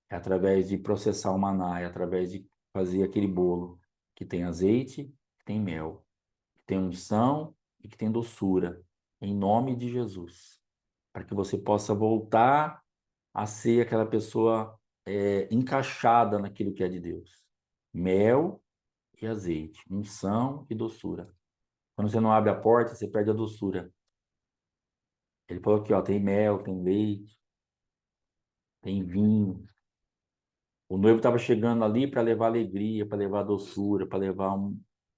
É através de processar o maná, é através de fazer aquele bolo que tem azeite, que tem mel, que tem unção e que tem doçura, em nome de Jesus, para que você possa voltar a ser aquela pessoa encaixada naquilo que é de Deus. Mel e azeite, unção e doçura. Quando você não abre a porta, você perde a doçura. Ele falou aqui, ó, tem mel, tem leite, tem vinho. O noivo estava chegando ali para levar alegria, para levar doçura, para levar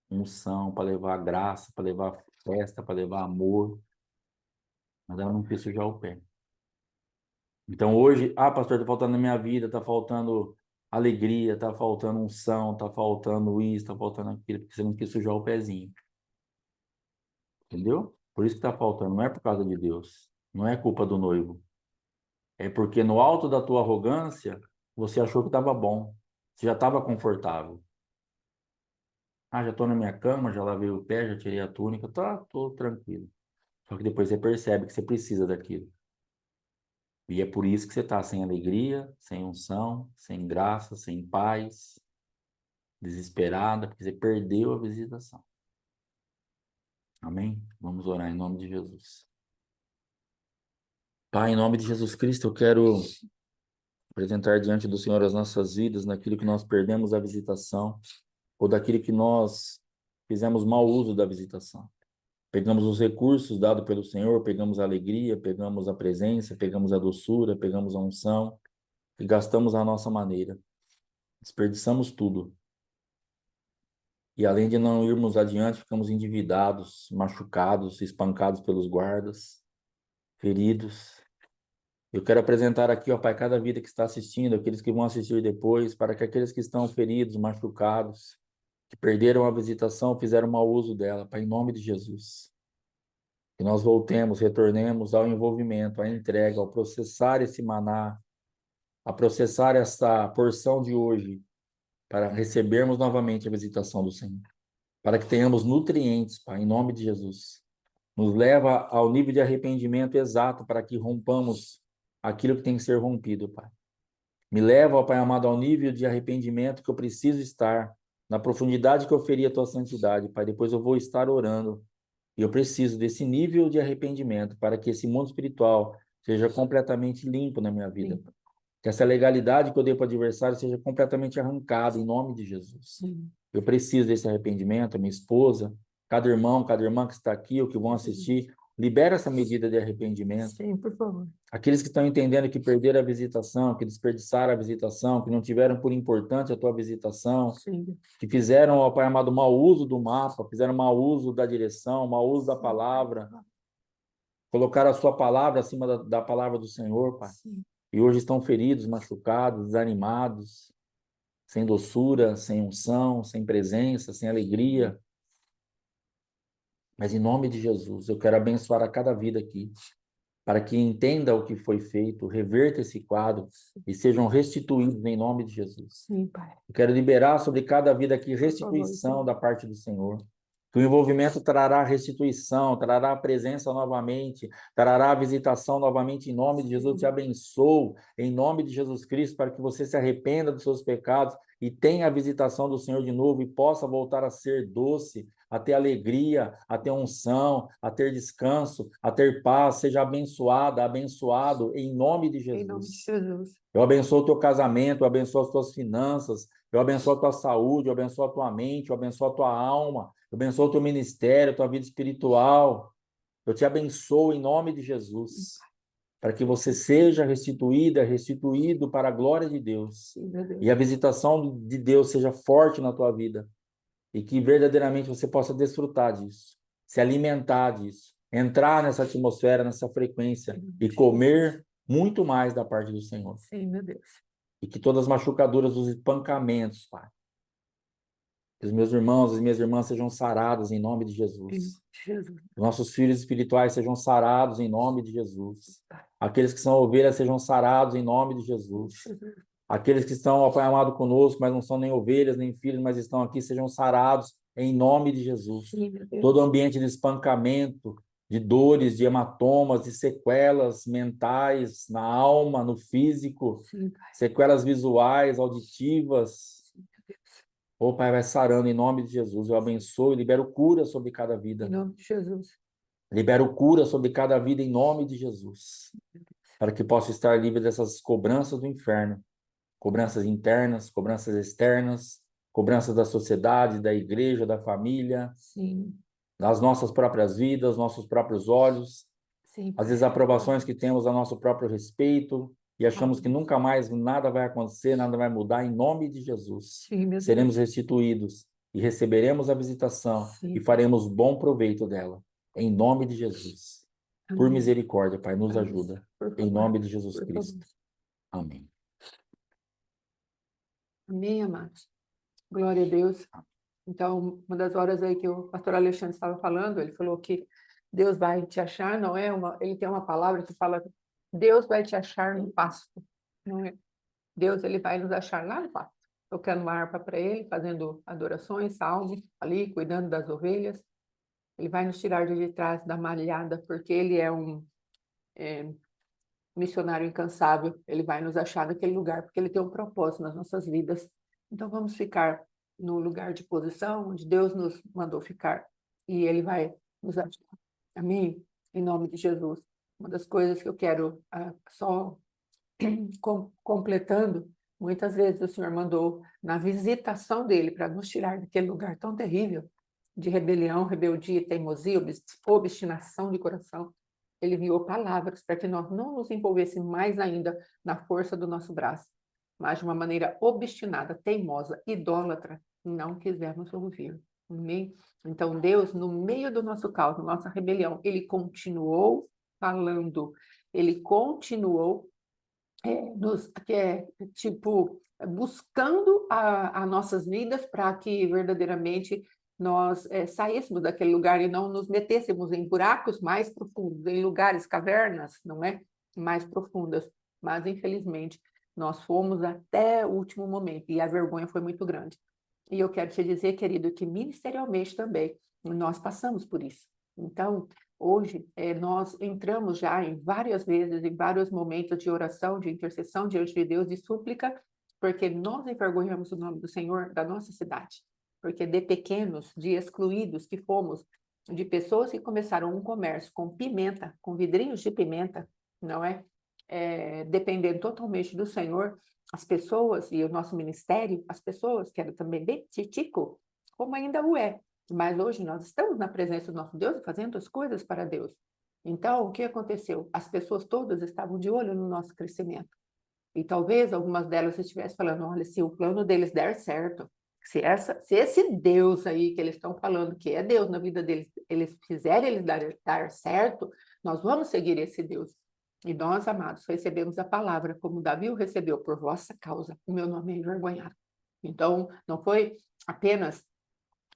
unção, para levar graça, para levar festa, para levar amor. Mas ela não quis sujar o pé. Então hoje, pastor, está faltando na minha vida, está faltando alegria, está faltando unção, está faltando isso, está faltando aquilo, porque você não quis sujar o pezinho. Entendeu? Por isso que está faltando, não é por causa de Deus, não é culpa do noivo. É porque no alto da tua arrogância, você achou que estava bom, você já estava confortável. Ah, já estou na minha cama, já lavei o pé, já tirei a túnica, tá, tô tranquilo. Só que depois você percebe que você precisa daquilo. E é por isso que você está sem alegria, sem unção, sem graça, sem paz, desesperada, porque você perdeu a visitação. Amém? Vamos orar em nome de Jesus. Pai, em nome de Jesus Cristo, eu quero apresentar diante do Senhor as nossas vidas, naquilo que nós perdemos a visitação, ou daquilo que nós fizemos mau uso da visitação. Pegamos os recursos dados pelo Senhor, pegamos a alegria, pegamos a presença, pegamos a doçura, pegamos a unção e gastamos à nossa maneira. Desperdiçamos tudo. E além de não irmos adiante, ficamos endividados, machucados, espancados pelos guardas, feridos. Eu quero apresentar aqui, ó Pai, cada vida que está assistindo, aqueles que vão assistir depois, para que aqueles que estão feridos, machucados, que perderam a visitação, fizeram mau uso dela, Pai, em nome de Jesus. Que nós voltemos, retornemos ao envolvimento, à entrega, ao processar esse maná, a processar essa porção de hoje, para recebermos novamente a visitação do Senhor. Para que tenhamos nutrientes, Pai, em nome de Jesus. Nos leva ao nível de arrependimento exato para que rompamos aquilo que tem que ser rompido, Pai. Me leva, ó Pai amado, ao nível de arrependimento que eu preciso estar, na profundidade que eu feri a Tua santidade, Pai. Depois eu vou estar orando. E eu preciso desse nível de arrependimento para que esse mundo espiritual seja completamente limpo na minha vida. Sim. Que essa legalidade que eu dei para o adversário seja completamente arrancada em nome de Jesus. Sim. Eu preciso desse arrependimento, a minha esposa, cada irmão, cada irmã que está aqui ou que vão assistir, libera essa medida de arrependimento. Sim, por favor. Aqueles que estão entendendo que perderam a visitação, que desperdiçaram a visitação, que não tiveram por importante a tua visitação, Sim. que fizeram, ó Pai amado, mau uso do mapa, fizeram mau uso da direção, mau uso da palavra, colocaram a sua palavra acima da palavra do Senhor, Pai. Sim. E hoje estão feridos, machucados, desanimados, sem doçura, sem unção, sem presença, sem alegria. Mas em nome de Jesus, eu quero abençoar a cada vida aqui, para que entenda o que foi feito, reverta esse quadro e sejam restituídos em nome de Jesus. Sim, Pai. Eu quero liberar sobre cada vida aqui restituição da parte do Senhor. Que o envolvimento trará restituição, trará a presença novamente, trará a visitação novamente em nome de Jesus. Eu te abençoo em nome de Jesus Cristo para que você se arrependa dos seus pecados e tenha a visitação do Senhor de novo e possa voltar a ser doce, a ter alegria, a ter unção, a ter descanso, a ter paz. Seja abençoada, abençoado em nome de Jesus. Em nome de Jesus. Eu abençoo o teu casamento, eu abençoo as tuas finanças, eu abençoo a tua saúde, eu abençoo a tua mente, eu abençoo a tua alma, eu abençoo o teu ministério, a tua vida espiritual. Eu te abençoo em nome de Jesus, para que você seja restituída, restituído para a glória de Deus. Sim, meu Deus. E a visitação de Deus seja forte na tua vida. E que verdadeiramente você possa desfrutar disso, se alimentar disso, entrar nessa atmosfera, nessa frequência e comer muito mais da parte do Senhor. Sim, meu Deus. E que todas as machucaduras, os espancamentos, Pai, que os meus irmãos, as minhas irmãs sejam sarados em nome de Em Jesus. nome de Jesus. Os nossos filhos espirituais sejam sarados em nome de Jesus. Aqueles que são ovelhas sejam sarados em nome de Jesus. Aqueles que estão, ó Pai amado, conosco, mas não são nem ovelhas, nem filhos, mas estão aqui, sejam sarados em nome de Jesus. Sim, meu Deus. Todo ambiente de espancamento, de dores, de hematomas, de sequelas mentais na alma, no físico, Sim, Pai. sequelas visuais, auditivas. Sim, meu Deus. Ô Pai, vai sarando em nome de Jesus. Eu abençoo e libero cura sobre cada Em vida. nome de Jesus. Libero cura sobre cada vida em nome de Jesus. Para que possa estar livre dessas cobranças do inferno. Cobranças internas, cobranças externas, cobranças da sociedade, da igreja, da família, Sim. das nossas próprias vidas, nossos próprios olhos, Sim, as Pai. desaprovações que temos a nosso próprio respeito e achamos que nunca mais nada vai acontecer, nada vai mudar, em nome de Jesus. Sim, meu Deus. Seremos restituídos e receberemos a visitação Sim. e faremos bom proveito dela, em nome de Jesus. Por Amém. misericórdia, Pai, nos Amém. ajuda, Por em favor. nome de Jesus Por Cristo. favor. Amém. Amém, amados. Glória a Deus. Então, uma das horas aí que o pastor Alexandre estava falando, ele falou que Deus vai te achar, não é uma... Ele tem uma palavra que fala, Deus vai te achar no pasto, não é? Deus, ele vai nos achar lá no pasto, tocando uma harpa para ele, fazendo adorações, salmos, ali, cuidando das ovelhas. Ele vai nos tirar de trás da malhada, porque ele é um missionário incansável. Ele vai nos achar naquele lugar, porque ele tem um propósito nas nossas vidas. Então, vamos ficar no lugar de posição onde Deus nos mandou ficar, e ele vai nos achar. Amém? Em nome de Jesus. Uma das coisas que eu quero só completando, muitas vezes o Senhor mandou na visitação dele para nos tirar daquele lugar tão terrível de rebelião, rebeldia, teimosia, obstinação de coração. Ele enviou palavras para que nós não nos envolvêssemos mais ainda na força do nosso braço, mas de uma maneira obstinada, teimosa, idólatra, não quisermos ouvir. Amém? Então, Deus, no meio do nosso caos, da nossa rebelião, ele continuou falando, ele continuou buscando as nossas vidas para que verdadeiramente nós saíssemos daquele lugar e não nos metêssemos em buracos mais profundos, em lugares, cavernas, não é? Mais profundas. Mas, infelizmente, nós fomos até o último momento e a vergonha foi muito grande. E eu quero te dizer, querido, que ministerialmente também nós passamos por isso. Então, hoje, nós entramos já em várias vezes, em vários momentos de oração, de intercessão diante de Deus, de súplica, porque nós envergonhamos o nome do Senhor da nossa cidade. Porque de pequenos, de excluídos que fomos, de pessoas que começaram um comércio com pimenta, com vidrinhos de pimenta, não é? Dependendo totalmente do Senhor, as pessoas e o nosso ministério, as pessoas, que era também bem titico, como ainda o é. Mas hoje nós estamos na presença do nosso Deus e fazendo as coisas para Deus. Então, o que aconteceu? As pessoas todas estavam de olho no nosso crescimento. E talvez algumas delas estivessem falando, olha, se o plano deles der certo, se esse Deus aí que eles estão falando, que é Deus na vida deles, eles fizerem eles dar certo, nós vamos seguir esse Deus. E nós, amados, recebemos a palavra, como Davi o recebeu, por vossa causa, o meu nome é envergonhado. Então, não foi apenas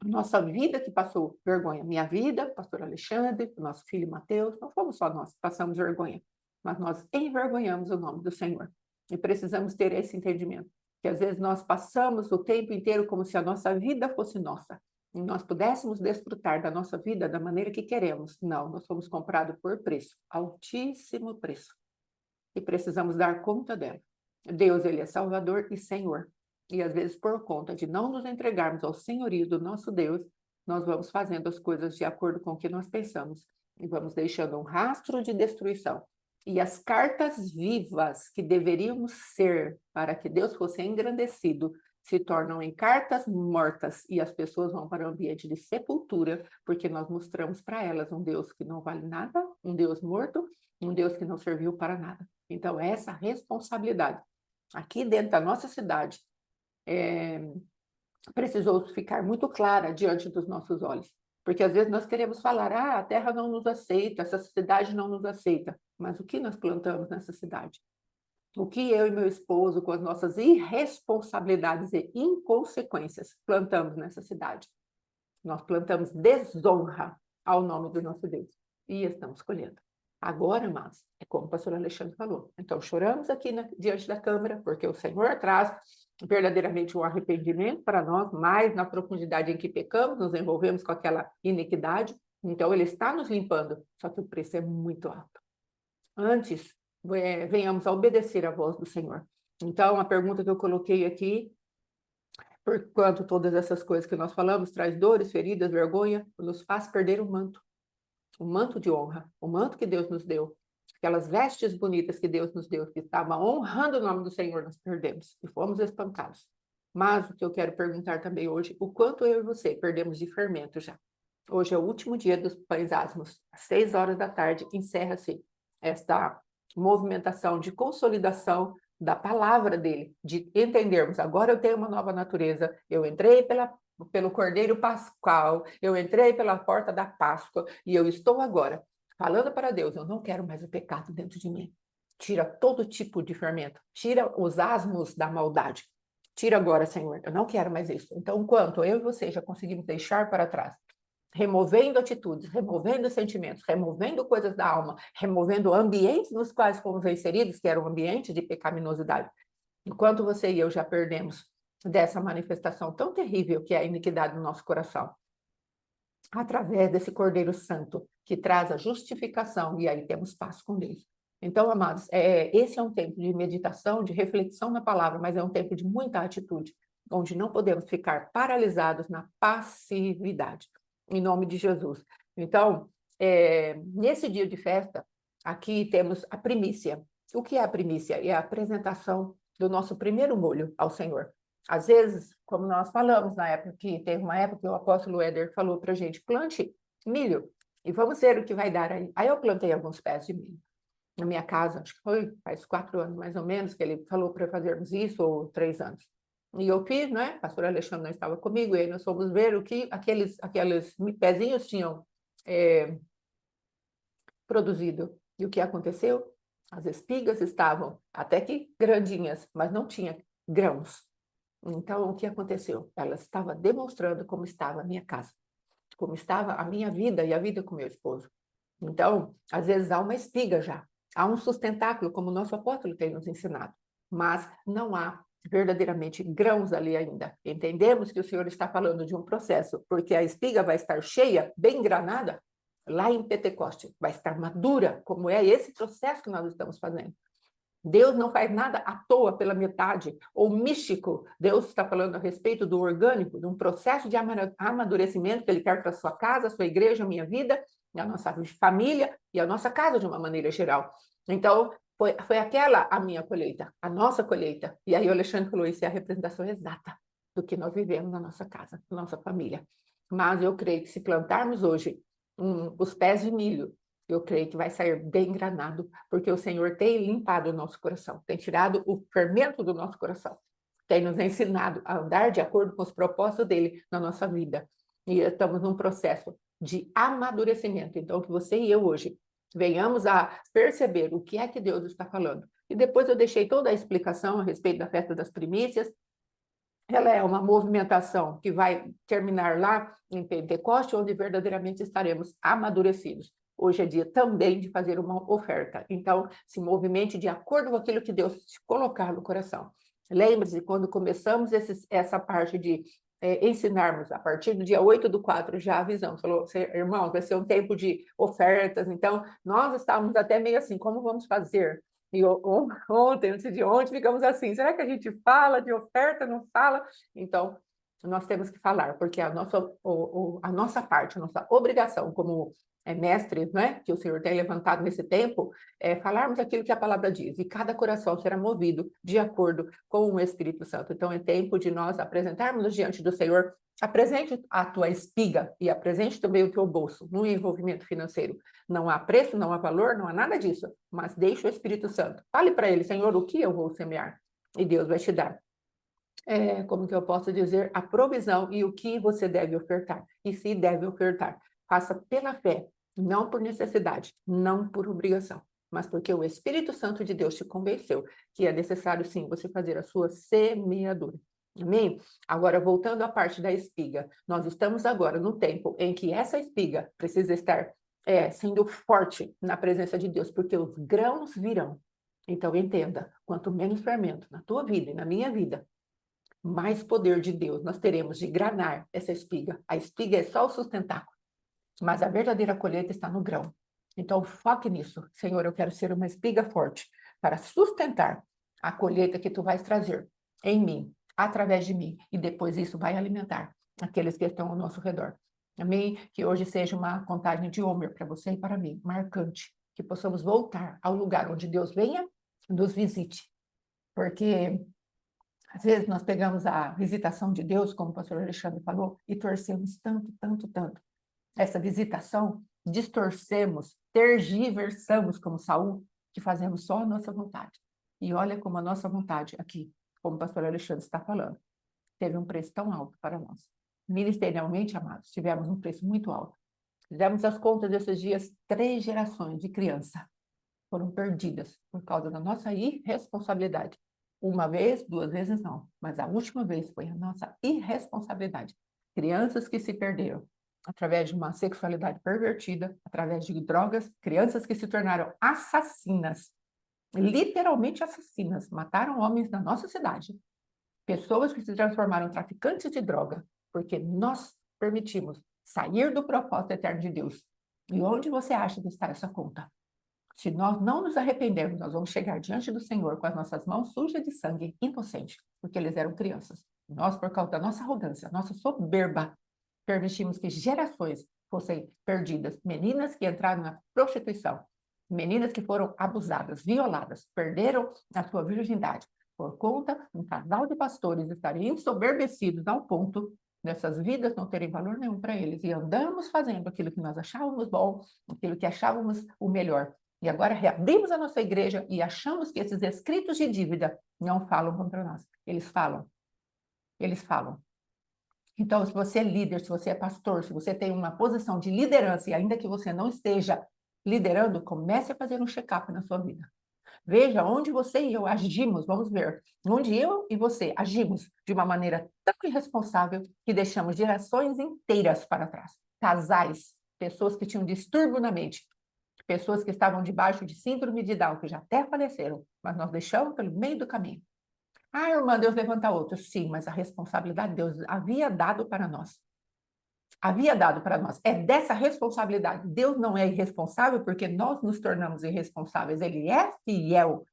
nossa vida que passou vergonha. Minha vida, pastor Alexandre, nosso filho Mateus, não fomos só nós que passamos vergonha, mas nós envergonhamos o nome do Senhor. E precisamos ter esse entendimento, que às vezes nós passamos o tempo inteiro como se a nossa vida fosse nossa, e nós pudéssemos desfrutar da nossa vida da maneira que queremos. Não, nós fomos comprados por preço, altíssimo preço, e precisamos dar conta dela. Deus, ele é Salvador e Senhor. E às vezes, por conta de não nos entregarmos ao senhorio do nosso Deus, nós vamos fazendo as coisas de acordo com o que nós pensamos e vamos deixando um rastro de destruição. E as cartas vivas que deveríamos ser para que Deus fosse engrandecido se tornam em cartas mortas e as pessoas vão para o ambiente de sepultura porque nós mostramos para elas um Deus que não vale nada, um Deus morto, um Deus que não serviu para nada. Então, essa responsabilidade aqui dentro da nossa cidade precisou ficar muito clara diante dos nossos olhos. Porque às vezes nós queremos falar, a terra não nos aceita, essa cidade não nos aceita. Mas o que nós plantamos nessa cidade? O que eu e meu esposo, com as nossas irresponsabilidades e inconsequências, plantamos nessa cidade? Nós plantamos desonra ao nome do nosso Deus. E estamos colhendo. Agora, amados, é como o pastor Alexandre falou. Então, choramos aqui diante da câmara, porque o Senhor traz verdadeiramente um arrependimento para nós, mais na profundidade em que pecamos, nos envolvemos com aquela iniquidade. Então, Ele está nos limpando, só que o preço é muito alto. Antes, venhamos a obedecer à voz do Senhor. Então, a pergunta que eu coloquei aqui, porquanto todas essas coisas que nós falamos, traz dores, feridas, vergonha, nos faz perder o manto de honra, o manto que Deus nos deu, aquelas vestes bonitas que Deus nos deu, que estava honrando o nome do Senhor, nós perdemos e fomos espancados. Mas o que eu quero perguntar também hoje, o quanto eu e você perdemos de fermento já. Hoje é o último dia dos pães asmos, às 6 horas da tarde, encerra-se esta movimentação de consolidação da palavra dele, de entendermos, agora eu tenho uma nova natureza, eu entrei pelo Cordeiro Pascal, eu entrei pela porta da Páscoa e eu estou agora falando para Deus, eu não quero mais o pecado dentro de mim. Tira todo tipo de fermento, tira os asmos da maldade, Tira agora, Senhor, eu não quero mais isso. Então, enquanto eu e você já conseguimos deixar para trás, removendo atitudes, removendo sentimentos, removendo coisas da alma, removendo ambientes nos quais fomos inseridos, que eram ambientes de pecaminosidade, enquanto você e eu já perdemos dessa manifestação tão terrível que é a iniquidade no nosso coração, através desse Cordeiro Santo, que traz a justificação, e aí temos paz com Deus. Então, amados, esse é um tempo de meditação, de reflexão na palavra, mas é um tempo de muita atitude, onde não podemos ficar paralisados na passividade, em nome de Jesus. Então, nesse dia de festa, aqui temos a primícia. O que é a primícia? É a apresentação do nosso primeiro molho ao Senhor. Às vezes, como nós falamos na época, que teve uma época que o apóstolo Éder falou para a gente, plante milho e vamos ver o que vai dar aí. Aí eu plantei alguns pés de milho na minha casa, acho que foi faz 4 anos mais ou menos, que ele falou para fazermos isso, ou 3 anos. E eu fiz, né? O pastor Alexandre não estava comigo, e aí nós fomos ver o que aqueles pezinhos tinham produzido. E o que aconteceu? As espigas estavam até que grandinhas, mas não tinha grãos. Então, o que aconteceu? Ela estava demonstrando como estava a minha casa, como estava a minha vida e a vida com meu esposo. Então, às vezes há uma espiga já, há um sustentáculo, como o nosso apóstolo tem nos ensinado, mas não há verdadeiramente grãos ali ainda. Entendemos que o Senhor está falando de um processo, porque a espiga vai estar cheia, bem granada, lá em Pentecoste, vai estar madura, como é esse processo que nós estamos fazendo. Deus não faz nada à toa pela metade, ou místico. Deus está falando a respeito do orgânico, de um processo de amadurecimento que Ele quer para a sua casa, a sua igreja, a minha vida, a nossa família e a nossa casa de uma maneira geral. Então, foi aquela a minha colheita, a nossa colheita. E aí o Alexandre falou, isso é a representação exata do que nós vivemos na nossa casa, na nossa família. Mas eu creio que se plantarmos hoje os pés de milho, eu creio que vai sair bem granado, porque o Senhor tem limpado o nosso coração, tem tirado o fermento do nosso coração, tem nos ensinado a andar de acordo com os propósitos dele na nossa vida. E estamos num processo de amadurecimento. Então, que você e eu hoje venhamos a perceber o que é que Deus está falando. E depois eu deixei toda a explicação a respeito da festa das primícias. Ela é uma movimentação que vai terminar lá em Pentecoste, onde verdadeiramente estaremos amadurecidos. Hoje é dia também de fazer uma oferta. Então, se movimente de acordo com aquilo que Deus te colocar no coração. Lembre-se, quando começamos essa parte de ensinarmos, a partir do dia 8/4, já avisamos, falou, irmãos, vai ser um tempo de ofertas. Então, nós estávamos até meio assim, como vamos fazer? E ontem, antes de ontem, ficamos assim, será que a gente fala de oferta, não fala? Então, nós temos que falar, porque a nossa parte, a nossa obrigação como mestres, né, que o Senhor tem levantado nesse tempo, é falarmos aquilo que a palavra diz, e cada coração será movido de acordo com o Espírito Santo. Então, é tempo de nós apresentarmos diante do Senhor, apresente a tua espiga e apresente também o teu bolso no envolvimento financeiro. Não há preço, não há valor, não há nada disso, mas deixe o Espírito Santo. Fale para ele, Senhor, o que eu vou semear? E Deus vai te dar. Como que eu posso dizer, a provisão e o que você deve ofertar. E se deve ofertar, faça pela fé, não por necessidade, não por obrigação, mas porque o Espírito Santo de Deus te convenceu que é necessário, sim, você fazer a sua semeadura. Amém? Agora, voltando à parte da espiga, nós estamos agora no tempo em que essa espiga precisa estar sendo forte na presença de Deus, porque os grãos virão. Então, entenda, quanto menos fermento na tua vida e na minha vida, mais poder de Deus nós teremos de granar essa espiga. A espiga é só o sustentáculo, mas a verdadeira colheita está no grão. Então, foque nisso. Senhor, eu quero ser uma espiga forte para sustentar a colheita que tu vais trazer em mim, através de mim, e depois isso vai alimentar aqueles que estão ao nosso redor. Amém? Que hoje seja uma contagem de Homer para você e para mim, marcante, que possamos voltar ao lugar onde Deus venha, nos visite, porque às vezes nós pegamos a visitação de Deus, como o pastor Alexandre falou, e torcemos tanto, tanto, tanto. Essa visitação, distorcemos, tergiversamos como Saul, que fazemos só a nossa vontade. E olha como a nossa vontade aqui, como o pastor Alexandre está falando, teve um preço tão alto para nós. Ministerialmente, amados, tivemos um preço muito alto. Fizemos as contas desses dias, 3 gerações de criança foram perdidas por causa da nossa irresponsabilidade. uma vez, duas vezes não, mas a última vez foi a nossa irresponsabilidade. Crianças que se perderam através de uma sexualidade pervertida, através de drogas, crianças que se tornaram assassinas, literalmente assassinas, mataram homens na nossa cidade, pessoas que se transformaram em traficantes de droga, porque nós permitimos sair do propósito eterno de Deus. E onde você acha que está essa conta? Se nós não nos arrependermos, nós vamos chegar diante do Senhor com as nossas mãos sujas de sangue, inocente, porque eles eram crianças. Nós, por causa da nossa arrogância, nossa soberba, permitimos que gerações fossem perdidas. Meninas que entraram na prostituição, meninas que foram abusadas, violadas, perderam a sua virgindade, por conta de um casal de pastores estarem ensoberbecidos ao ponto dessas vidas não terem valor nenhum para eles. E andamos fazendo aquilo que nós achávamos bom, aquilo que achávamos o melhor. E agora reabrimos a nossa igreja e achamos que esses escritos de dívida não falam contra nós. Eles falam. Eles falam. Então, se você é líder, se você é pastor, se você tem uma posição de liderança e ainda que você não esteja liderando, comece a fazer um check-up na sua vida. Veja onde você e eu agimos, vamos ver, onde eu e você agimos de uma maneira tão irresponsável que deixamos gerações inteiras para trás. Casais, pessoas que tinham distúrbio na mente, pessoas que estavam debaixo de síndrome de Down, que já até faleceram, mas nós deixamos pelo meio do caminho. Ah, irmã, Deus levanta outros. Sim, mas a responsabilidade Deus havia dado para nós. Havia dado para nós. É dessa responsabilidade. Deus não é irresponsável porque nós nos tornamos irresponsáveis. Ele é fiel.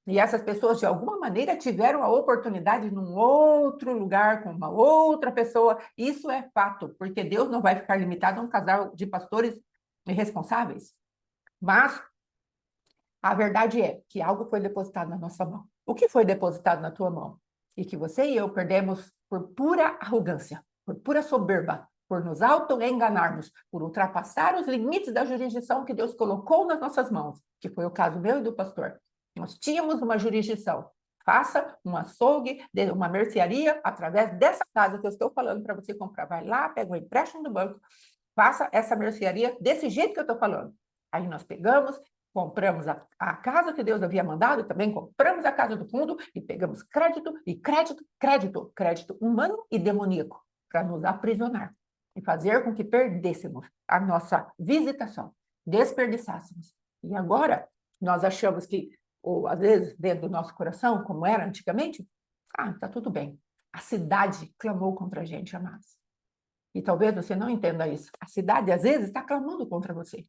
E essas pessoas, de alguma maneira, tiveram a oportunidade num outro lugar, com uma outra pessoa. Isso é fato, porque Deus não vai ficar limitado a um casal de pastores irresponsáveis. Mas a verdade é que algo foi depositado na nossa mão. O que foi depositado na tua mão? E que você e eu perdemos por pura arrogância, por pura soberba, por nos auto-enganarmos, por ultrapassar os limites da jurisdição que Deus colocou nas nossas mãos, que foi o caso meu e do pastor. Nós tínhamos uma jurisdição. Faça um açougue, uma mercearia, através dessa casa que eu estou falando para você comprar. Vai lá, pega um empréstimo do banco, faça essa mercearia desse jeito que eu estou falando. Aí nós pegamos, compramos a casa que Deus havia mandado, também compramos a casa do fundo e pegamos crédito e crédito humano e demoníaco, para nos aprisionar e fazer com que perdêssemos a nossa visitação, desperdiçássemos. E agora nós achamos que, ou às vezes dentro do nosso coração, como era antigamente, está tudo bem. A cidade clamou contra a gente, amados. E talvez você não entenda isso. A cidade, às vezes, está clamando contra você,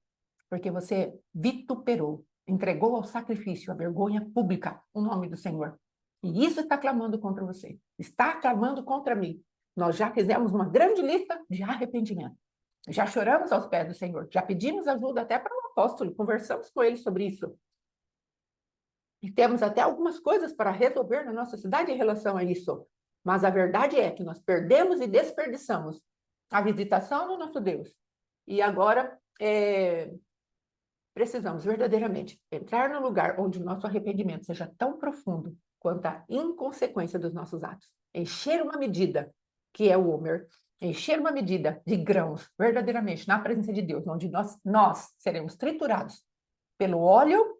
porque você vituperou, entregou ao sacrifício, a vergonha pública, o nome do Senhor. E isso está clamando contra você. Está clamando contra mim. Nós já fizemos uma grande lista de arrependimento. Já choramos aos pés do Senhor. Já pedimos ajuda até para o apóstolo. Conversamos com ele sobre isso. E temos até algumas coisas para resolver na nossa cidade em relação a isso. Mas a verdade é que nós perdemos e desperdiçamos a visitação do nosso Deus. E agora precisamos verdadeiramente entrar no lugar onde o nosso arrependimento seja tão profundo quanto a inconsequência dos nossos atos. Encher uma medida, que é o Homer, encher uma medida de grãos, verdadeiramente, na presença de Deus, onde nós seremos triturados pelo óleo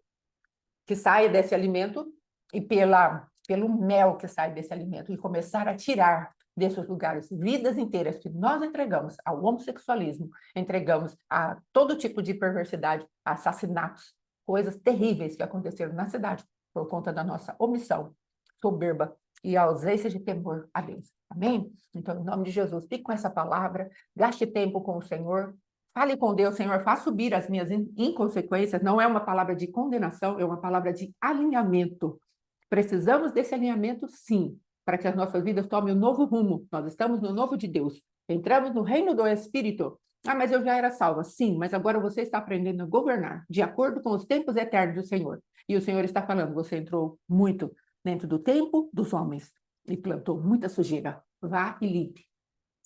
que sai desse alimento e pelo mel que sai desse alimento, e começar a tirar desses lugares vidas inteiras que nós entregamos ao homossexualismo, entregamos a todo tipo de perversidade, assassinatos, coisas terríveis que aconteceram na cidade por conta da nossa omissão, soberba e ausência de temor a Deus. Amém? Então, em nome de Jesus, fique com essa palavra, gaste tempo com o Senhor, fale com Deus, Senhor, faz subir as minhas inconsequências. Não é uma palavra de condenação, é uma palavra de alinhamento. Precisamos desse alinhamento, sim, para que as nossas vidas tomem um novo rumo. Nós estamos no novo de Deus. Entramos no reino do Espírito. Mas eu já era salva. Sim, mas agora você está aprendendo a governar de acordo com os tempos eternos do Senhor. E o Senhor está falando, você entrou muito dentro do tempo dos homens e plantou muita sujeira. Vá e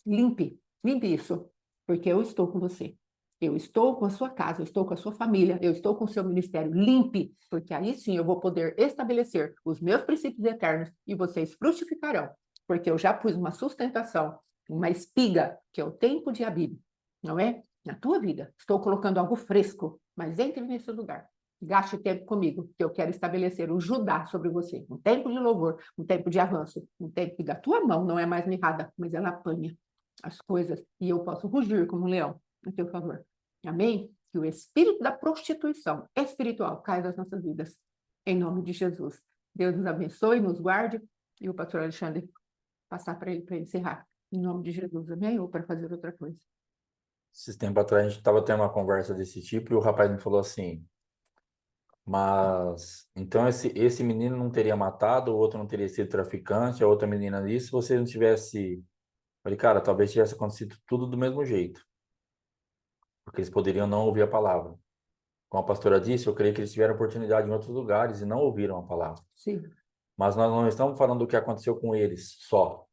limpe. Limpe isso, porque eu estou com você. Eu estou com a sua casa, eu estou com a sua família, eu estou com o seu ministério. Limpe, porque aí sim eu vou poder estabelecer os meus princípios eternos e vocês frutificarão, porque eu já pus uma sustentação, uma espiga, que é o tempo de Abib, não é? Na tua vida. Estou colocando algo fresco, mas entre nesse lugar. gaste tempo comigo, que eu quero estabelecer um Judá sobre você, um tempo de louvor, um tempo de avanço, um tempo que da tua mão não é mais mirrada, mas ela apanha as coisas e eu posso rugir como um leão a teu favor. Amém? Que o espírito da prostituição espiritual caia das nossas vidas, em nome de Jesus. Deus nos abençoe, nos guarde, e o pastor Alexandre passar para ele encerrar. Em nome de Jesus, amém? Ou para fazer outra coisa. Esses tempos atrás a gente estava tendo uma conversa desse tipo e o rapaz me falou assim, mas então esse menino não teria matado, o outro não teria sido traficante, a outra menina isso, se você não tivesse... Falei, cara, talvez tivesse acontecido tudo do mesmo jeito, porque eles poderiam não ouvir a palavra. Como a pastora disse, eu creio que eles tiveram oportunidade em outros lugares e não ouviram a palavra. Sim. Mas nós não estamos falando do que aconteceu com eles só,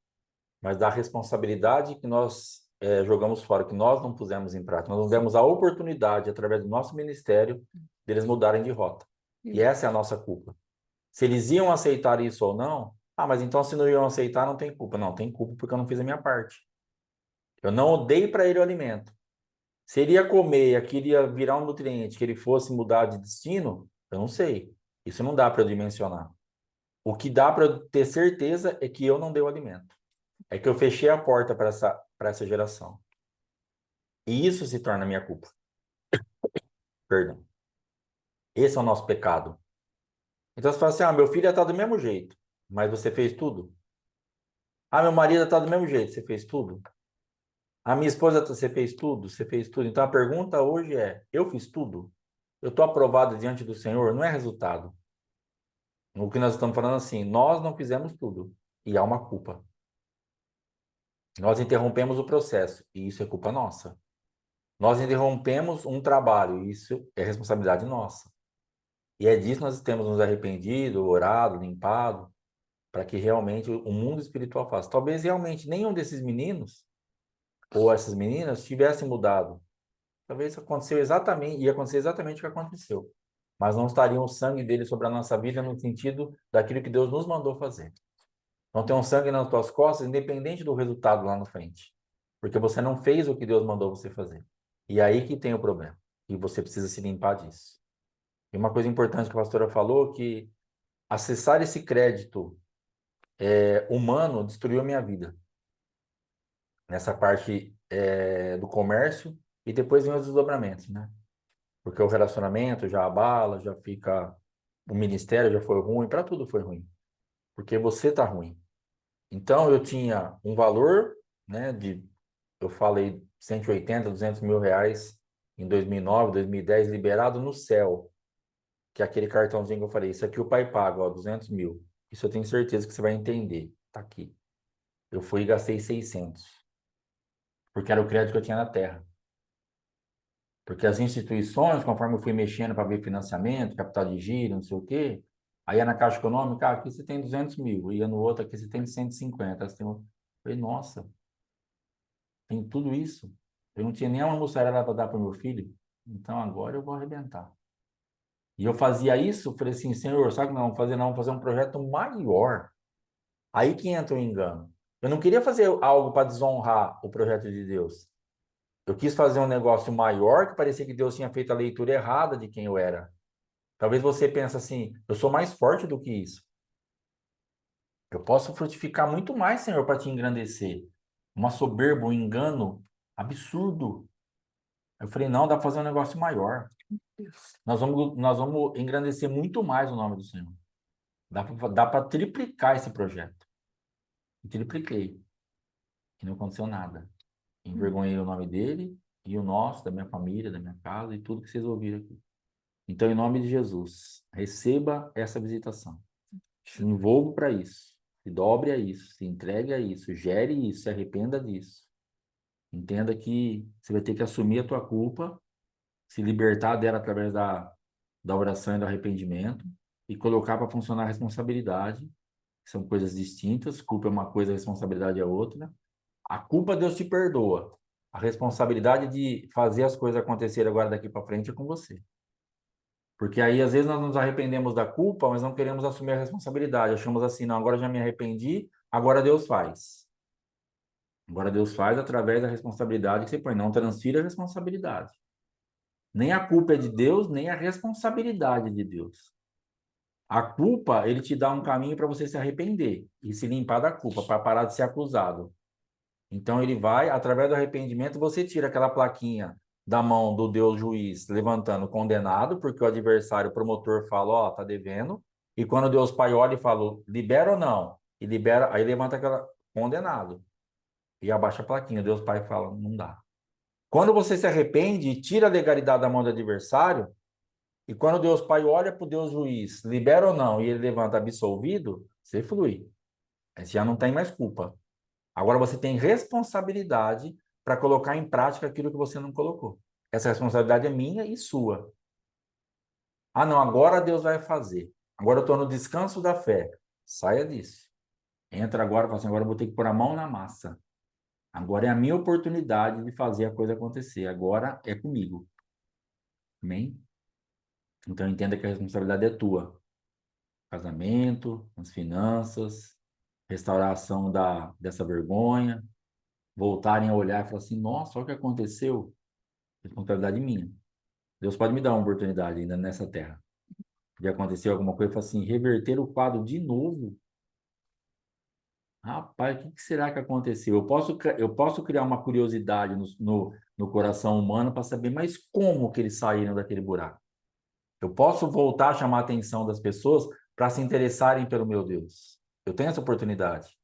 mas da responsabilidade que nós jogamos fora, que nós não pusemos em prática. Nós não demos a oportunidade, através do nosso ministério, deles mudarem de rota. E essa é a nossa culpa. Se eles iam aceitar isso ou não, mas então se não iam aceitar, não tem culpa. Não, tem culpa porque eu não fiz a minha parte. Eu não dei para ele o alimento. Se ele ia comer, aquilo ia virar um nutriente, que ele fosse mudar de destino, eu não sei. Isso não dá para eu dimensionar. O que dá para eu ter certeza é que eu não dei o alimento. É que eu fechei a porta para essa geração. E isso se torna minha culpa. Perdão. Esse é o nosso pecado. Então você fala assim: meu filho está do mesmo jeito, mas você fez tudo. Meu marido está do mesmo jeito, você fez tudo. A minha esposa, você fez tudo, você fez tudo. Então a pergunta hoje é: eu fiz tudo? Eu estou aprovado diante do Senhor? Não é resultado. O que nós estamos falando assim, nós não fizemos tudo e há uma culpa. Nós interrompemos o processo e isso é culpa nossa. Nós interrompemos um trabalho e isso é responsabilidade nossa. E é disso que nós temos nos arrependido, orado, limpado, para que realmente o mundo espiritual faça. Talvez realmente nenhum desses meninos ou essas meninas tivessem mudado. Talvez ia acontecer exatamente o que aconteceu. Mas não estaria o sangue dele sobre a nossa vida no sentido daquilo que Deus nos mandou fazer. Não tem um sangue nas tuas costas, independente do resultado lá na frente. Porque você não fez o que Deus mandou você fazer. E aí que tem o problema. E você precisa se limpar disso. E uma coisa importante que a pastora falou, que acessar esse crédito humano destruiu a minha vida. Nessa parte do comércio e depois vem os desdobramentos, né? Porque o relacionamento já abala, já fica... O ministério já foi ruim, para tudo foi ruim. Porque você tá ruim. Então, eu tinha um valor, né, eu falei 180, 200 mil reais em 2009, 2010, liberado no céu, que é aquele cartãozinho que eu falei, isso aqui o pai paga, ó, 200 mil. Isso eu tenho certeza que você vai entender. Tá aqui. Eu fui e gastei 600, porque era o crédito que eu tinha na terra. Porque as instituições, conforme eu fui mexendo para ver financiamento, capital de giro, não sei o quê, aí ia na Caixa Econômica, aqui você tem 200 mil, ia no outro, aqui você tem 150. Você tem... Eu falei, nossa, tem tudo isso. Eu não tinha nem uma mussarela para dar para o meu filho, então agora eu vou arrebentar. E eu fazia isso, falei assim, Senhor, sabe o que nós vamos fazer? Nós vamos fazer um projeto maior. Aí que entra o engano. Eu não queria fazer algo para desonrar o projeto de Deus. Eu quis fazer um negócio maior que parecia que Deus tinha feito a leitura errada de quem eu era. Talvez você pense assim, eu sou mais forte do que isso. Eu posso frutificar muito mais, Senhor, para te engrandecer. Uma soberba, um engano absurdo. Eu falei, não, dá para fazer um negócio maior. Nós vamos engrandecer muito mais o nome do Senhor. Dá para triplicar esse projeto. E tripliquei. E não aconteceu nada. Envergonhei o nome dele e o nosso, da minha família, da minha casa e tudo que vocês ouviram aqui. Então, em nome de Jesus, receba essa visitação. Se envolva para isso. Se dobre a isso. Se entregue a isso. Gere isso. Se arrependa disso. Entenda que você vai ter que assumir a tua culpa, se libertar dela através da oração e do arrependimento e colocar para funcionar a responsabilidade, que são coisas distintas. Culpa é uma coisa, responsabilidade é outra. A culpa Deus te perdoa. A responsabilidade de fazer as coisas acontecerem agora daqui para frente é com você. Porque aí, às vezes, nós nos arrependemos da culpa, mas não queremos assumir a responsabilidade. Achamos assim, não, agora já me arrependi, agora Deus faz. Agora Deus faz através da responsabilidade que você põe. Não transfira a responsabilidade. Nem a culpa é de Deus, nem a responsabilidade de Deus. A culpa, ele te dá um caminho para você se arrepender e se limpar da culpa, para parar de ser acusado. Então ele vai, através do arrependimento, você tira aquela plaquinha da mão do Deus juiz, levantando condenado, porque o adversário, o promotor, fala, ó, tá devendo. E quando Deus Pai olha e fala, libera ou não? E libera, aí levanta aquela condenado. E abaixa a plaquinha. Deus Pai fala, não dá. Quando você se arrepende e tira a legalidade da mão do adversário, e quando Deus Pai olha para o Deus juiz, libera ou não, e ele levanta absolvido, você flui. Aí você já não tem mais culpa. Agora você tem responsabilidade para colocar em prática aquilo que você não colocou. Essa responsabilidade é minha e sua. Ah, não, agora Deus vai fazer. Agora eu estou no descanso da fé. Saia disso. Entra agora e fala assim, agora eu vou ter que pôr a mão na massa. Agora é a minha oportunidade de fazer a coisa acontecer. Agora é comigo. Amém? Então entenda que a responsabilidade é tua. Casamento, as finanças, restauração dessa vergonha, voltarem a olhar e falar assim, nossa, olha o que aconteceu. Responsabilidade minha. Deus pode me dar uma oportunidade ainda nessa terra. De acontecer alguma coisa, fala assim, reverter o quadro de novo. Rapaz, o que será que aconteceu? Eu posso criar uma curiosidade no coração humano para saber, mas como que eles saíram daquele buraco? Eu posso voltar a chamar a atenção das pessoas para se interessarem pelo meu Deus. Eu tenho essa oportunidade.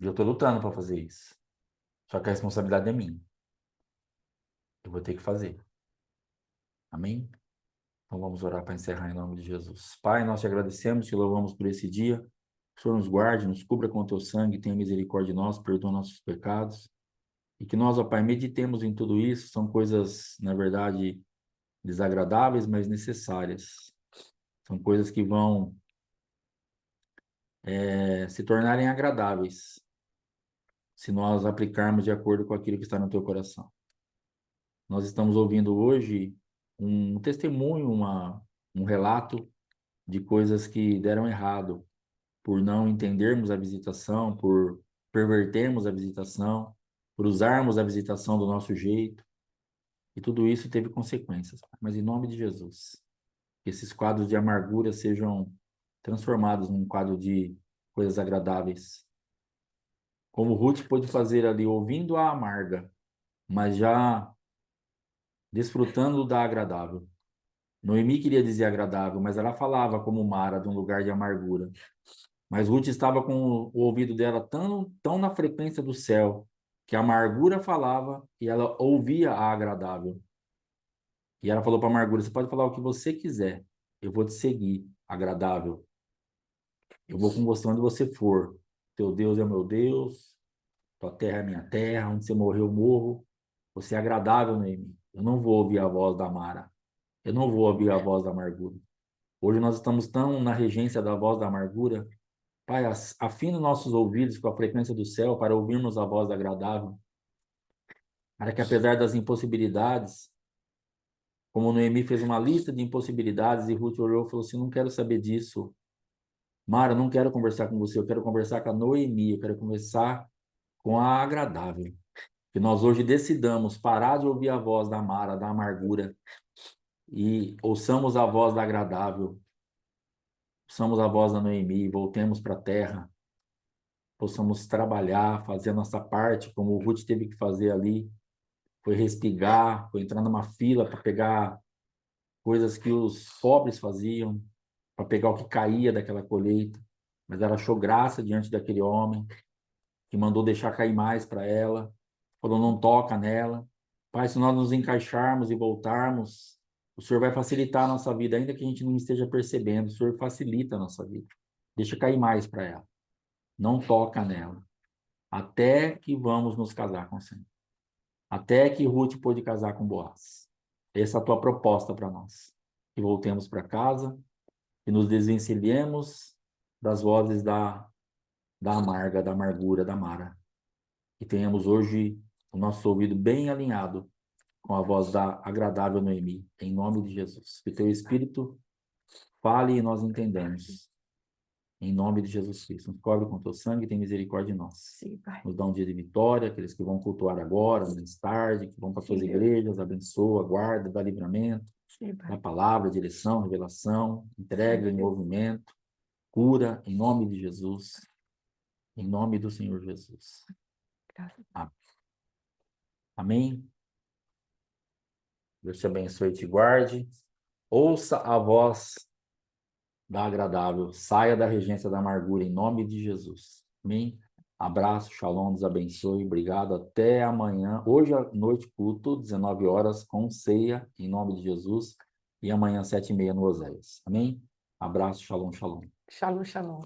E eu estou lutando para fazer isso. Só que a responsabilidade é minha. Eu vou ter que fazer. Amém? Então vamos orar para encerrar em nome de Jesus. Pai, nós te agradecemos, te louvamos por esse dia. Que o Senhor nos guarde, nos cubra com o teu sangue, tenha misericórdia de nós, perdoa nossos pecados. E que nós, ó Pai, meditemos em tudo isso. São coisas, na verdade, desagradáveis, mas necessárias. São coisas que vão se tornarem agradáveis se nós aplicarmos de acordo com aquilo que está no teu coração. Nós estamos ouvindo hoje um testemunho, um relato de coisas que deram errado por não entendermos a visitação, por pervertermos a visitação, por usarmos a visitação do nosso jeito. E tudo isso teve consequências. Mas em nome de Jesus, que esses quadros de amargura sejam transformados num quadro de coisas agradáveis. Como Ruth pôde fazer ali, ouvindo a amarga, mas já desfrutando da agradável. Noemi queria dizer agradável, mas ela falava como Mara, de um lugar de amargura. Mas Ruth estava com o ouvido dela tão na frequência do céu, que a amargura falava e ela ouvia a agradável. E ela falou para a amargura: você pode falar o que você quiser, eu vou te seguir, agradável. Eu vou com você onde você for. Teu Deus é o meu Deus, tua terra é a minha terra, onde você morreu, eu morro. Você é agradável, Noemi. Eu não vou ouvir a voz da Mara. Eu não vou ouvir a voz da amargura. Hoje nós estamos tão na regência da voz da amargura. Pai, afina nossos ouvidos com a frequência do céu para ouvirmos a voz agradável. Para que, apesar das impossibilidades, como Noemi fez uma lista de impossibilidades e Ruth olhou e falou assim: não quero saber disso. Mara, não quero conversar com você, eu quero conversar com a Noemi, eu quero conversar com a agradável. Que nós hoje decidamos parar de ouvir a voz da Mara, da amargura, e ouçamos a voz da agradável, ouçamos a voz da Noemi, voltemos para a terra, possamos trabalhar, fazer a nossa parte, como o Ruth teve que fazer ali, foi respigar, foi entrar numa fila para pegar coisas que os pobres faziam, para pegar o que caía daquela colheita, mas ela achou graça diante daquele homem, que mandou deixar cair mais para ela, falou, não toca nela. Pai, se nós nos encaixarmos e voltarmos, o Senhor vai facilitar a nossa vida, ainda que a gente não esteja percebendo, o Senhor facilita a nossa vida. Deixa cair mais para ela. Não toca nela. Até que vamos nos casar com o Senhor. Até que Ruth pôde casar com Boaz. Essa é a tua proposta para nós. Que voltemos para casa, que nos desvencilhemos das vozes da amarga, da amargura, da Mara. Que tenhamos hoje o nosso ouvido bem alinhado com a voz da agradável Noemi, em nome de Jesus. Que teu Espírito fale e nós entendamos. Em nome de Jesus Cristo. Nos cobre com teu sangue e tem misericórdia de nós. Sim, Pai. Nos dá um dia de vitória, aqueles que vão cultuar agora, mais tarde, que vão para suas Sim, Deus. igrejas, abençoa, guarda, dá livramento, Sim, Pai. dá palavra, direção, revelação, entrega, Sim, Deus. envolvimento, cura, em nome de Jesus. Em nome do Senhor Jesus. Graças. Amém? Deus te abençoe e te guarde. Ouça a voz da agradável. Saia da regência da amargura, em nome de Jesus. Amém? Abraço, shalom, Deus abençoe. Obrigado. Até amanhã. Hoje à noite, culto, 19 horas, com ceia, em nome de Jesus. E amanhã, 7h30, no Oséias. Amém? Abraço, shalom, shalom. Shalom, shalom.